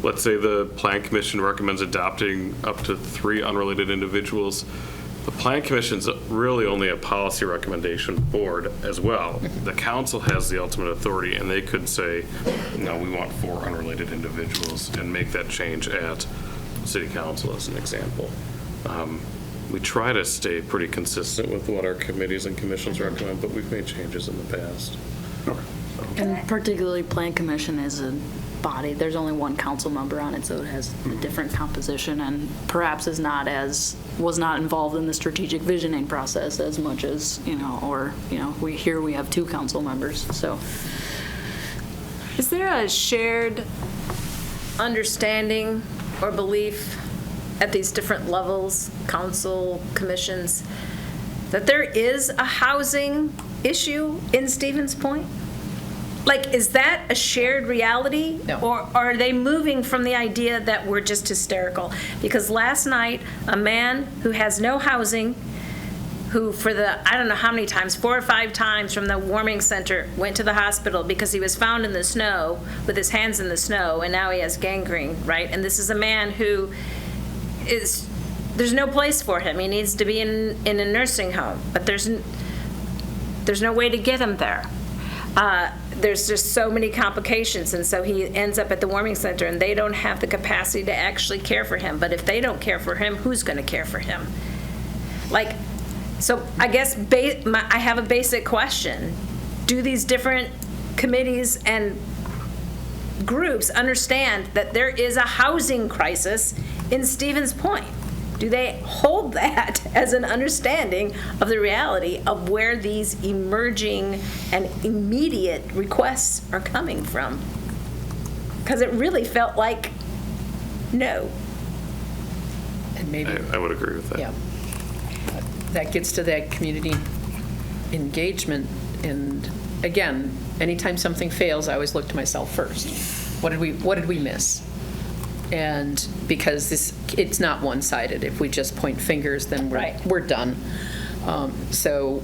let's say the Plan Commission recommends adopting up to 3 unrelated individuals. The Plan Commission's really only a policy recommendation board as well. The council has the ultimate authority, and they could say, no, we want 4 unrelated individuals and make that change at city council as an example. We try to stay pretty consistent with what our committees and commissions recommend, but we've made changes in the past. And particularly Plan Commission is a body, there's only one council member on it, so it has a different composition and perhaps was not involved in the strategic visioning process as much as, we have 2 council members, so. Is there a shared understanding or belief at these different levels, council, commissions, that there is a housing issue in Stevens Point? Like, is that a shared reality? No. Or are they moving from the idea that we're just hysterical? Because last night, a man who has no housing, who for the, I don't know how many times, 4 or 5 times from the warming center, went to the hospital because he was found in the snow with his hands in the snow, and now he has gangrene, right? And this is a man who is, there's no place for him. He needs to be in a nursing home, but there's no way to get him there. There's just so many complications, and so he ends up at the warming center, and they don't have the capacity to actually care for him. But if they don't care for him, who's going to care for him? Like, so I guess I have a basic question. Do these different committees and groups understand that there is a housing crisis in Stevens Point? Do they hold that as an understanding of the reality of where these emerging and immediate requests are coming from? Because it really felt like no. And maybe, I would agree with that. yeah. That gets to that community engagement. And again, anytime something fails, I always look to myself first. What did we miss? And because it's not one-sided. If we just point fingers, then we're done. So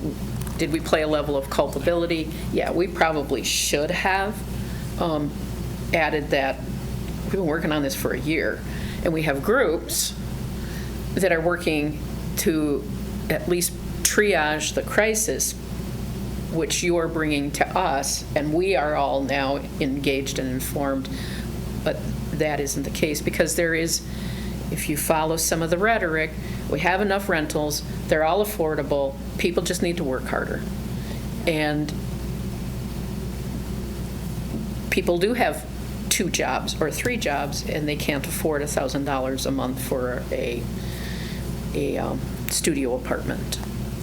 did we play a level of culpability? Yeah, we probably should have added that. We've been working on this for a year, and we have groups that are working to at least triage the crisis, which you are bringing to us, and we are all now engaged and informed. But that isn't the case, because there is, if you follow some of the rhetoric, we have enough rentals, they're all affordable, people just need to work harder. And people do have 2 jobs or 3 jobs, and they can't afford $1,000 a month for a studio apartment,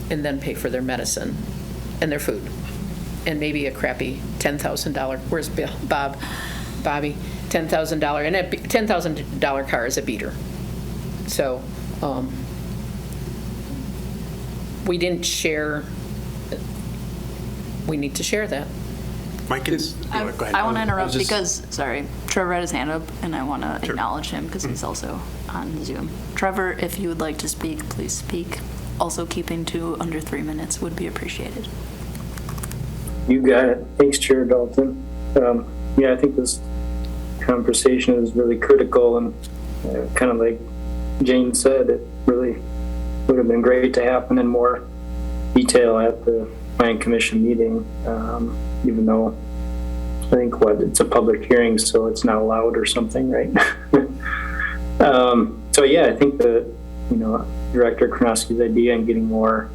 and then pay for their medicine and their food, and maybe a crappy $10,000. Where's Bobby? $10,000, and a $10,000 car is a beater. So we didn't share. We need to share that. Mike is, go ahead. I want to interrupt because, sorry, Trevor had his hand up, and I want to acknowledge him because he's also on Zoom. Trevor, if you would like to speak, please speak. Also, keeping to under 3 minutes would be appreciated. You got it. Thanks, Chair Dalton. Yeah, I think this conversation is really critical, and kind of like Jane said, it really would have been great to happen in more detail at the Plan Commission meeting, even though I think it's a public hearing, so it's not allowed or something, right? So yeah, I think that, Director Kronowski's idea in getting more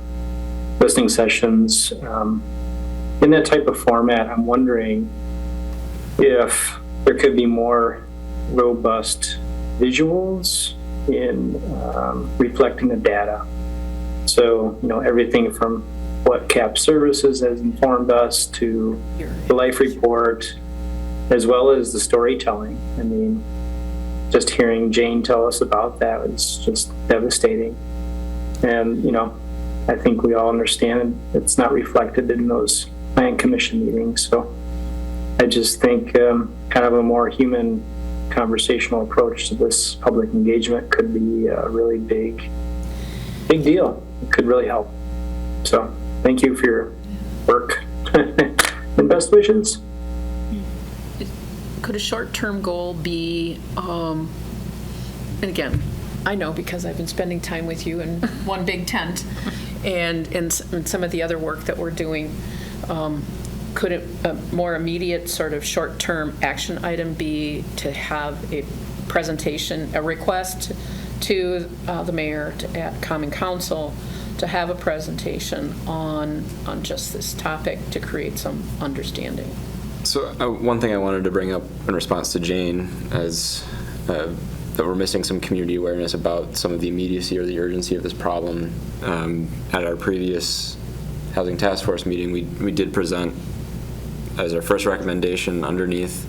listening sessions in that type of format, I'm wondering if there could be more robust visuals in reflecting the data. So, everything from what CAP Services has informed us to the life report, as well as the storytelling. I mean, just hearing Jane tell us about that was just devastating. And, I think we all understand it's not reflected in those Plan Commission meetings. So I just think kind of a more human conversational approach to this public engagement could be a really big deal. It could really help. So thank you for your work and best wishes. Could a short-term goal be, and again, I know because I've been spending time with you in one big tent, and some of the other work that we're doing, could a more immediate sort of short-term action item be to have a presentation, a request to the mayor, at Common Council, to have a presentation on just this topic to create some understanding? So one thing I wanted to bring up in response to Jane is that we're missing some community awareness about some of the immediacy or the urgency of this problem. At our previous Housing Task Force meeting, we did present as our first recommendation underneath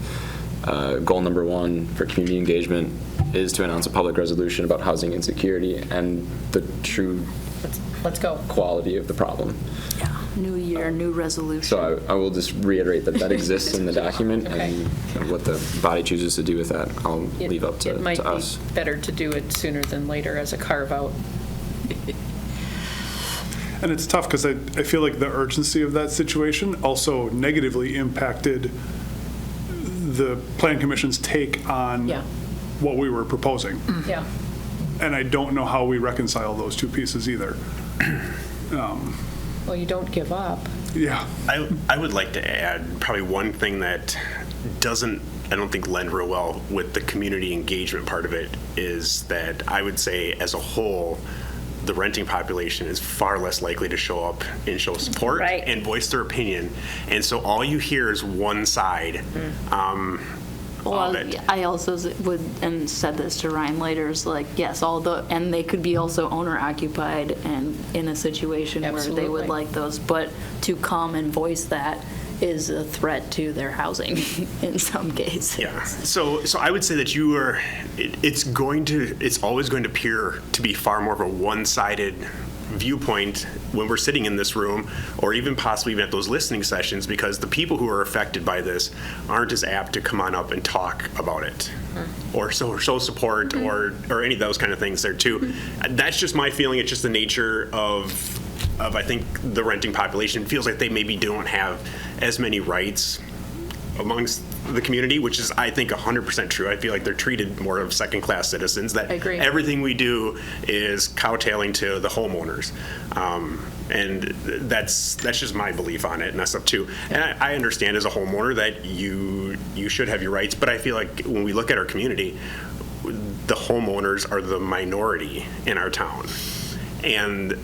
goal number 1 for community engagement, is to announce a public resolution about housing insecurity and the true Let's go. quality of the problem. Yeah, new year, new resolution. So I will just reiterate that that exists in the document, and what the body chooses to do with that, I'll leave up to us. It might be better to do it sooner than later as a carve-out. And it's tough because I feel like the urgency of that situation also negatively impacted the Plan Commission's take on Yeah. what we were proposing. Yeah. And I don't know how we reconcile those two pieces either. Well, you don't give up. Yeah. I would like to add probably one thing that doesn't, I don't think, lend real well with the community engagement part of it is that I would say as a whole, the renting population is far less likely to show up and show support Right. and voice their opinion. And so all you hear is one side of Well, it. I also would, and said this to Ryan later, is like, yes, and they could be also owner occupied and in a situation where they Absolutely. would like those, but to come and voice that is a threat to their housing in some cases. Yeah. So I would say that it's always going to appear to be far more of a one-sided viewpoint when we're sitting in this room, or even possibly even at those listening sessions, because the people who are affected by this aren't as apt to come on up and talk about it, or show support, or any of those kind of things there too. That's just my feeling. It's just the nature of I think the renting population feels like they maybe don't have as many rights amongst the community, which is, I think, 100% true. I feel like they're treated more of second-class citizens, that I agree. everything we do is cowtailing to the homeowners. And that's just my belief on it, and that's up too. And I understand as a homeowner that you should have your rights, but I feel like when we look at our community, the homeowners are the minority in our town. And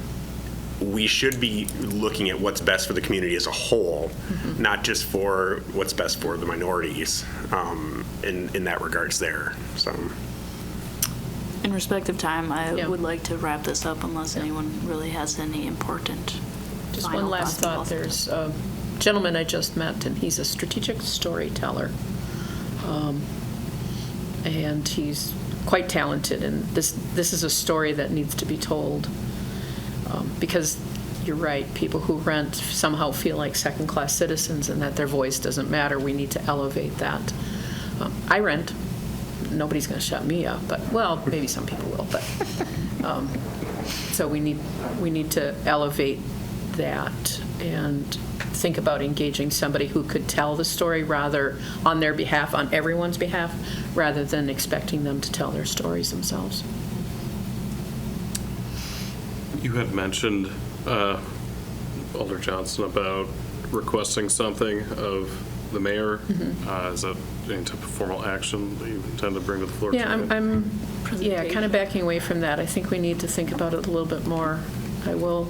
we should be looking at what's best for the community as a whole, not just for what's best for the minorities in that regards there. So, In respect of time, I Yeah. would like to wrap this up unless anyone really has any important Just final one last thoughts about thought. There's a gentleman I just met, and he's a strategic storyteller. And he's quite talented, and this is a story that needs to be told. Because you're right, people who rent somehow feel like second-class citizens and that their voice doesn't matter. We need to elevate that. I rent. Nobody's going to shut me up, but, well, maybe some people will, but, so we need to elevate that and think about engaging somebody who could tell the story rather on their behalf, on everyone's behalf, rather than expecting them to tell their stories themselves. You had mentioned, Alder Johnson, about requesting something of the mayor. Is that any type of formal action that you intend to bring to the floor? Yeah, tonight? I'm kind of backing away from that. I think we need to think about it a little bit more. I will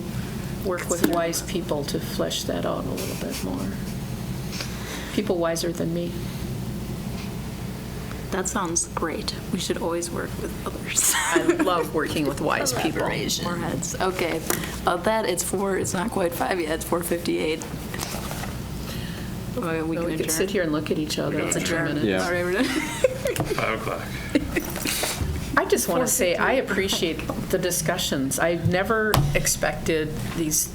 work with wise people to flesh that out a little bit more. People wiser than me. That sounds great. We should always work with others. I love working with wise people. More heads. Okay. It's not quite 5 yet. It's 4:58. Okay, we Well, can we could sit adjourn. here and look at each other for 2 minutes. Yeah. All right, we're done. 5 o'clock. I just want to say I appreciate the discussions. I never expected these.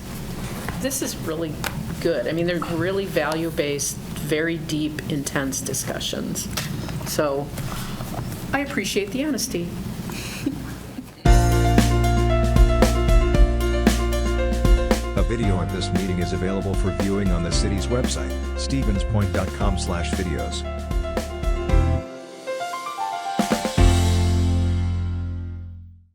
This is really good. I mean, they're really value-based, very deep, intense discussions. So I appreciate the honesty. A video of this meeting is available for viewing on the city's website, stevenspoint.com/videos.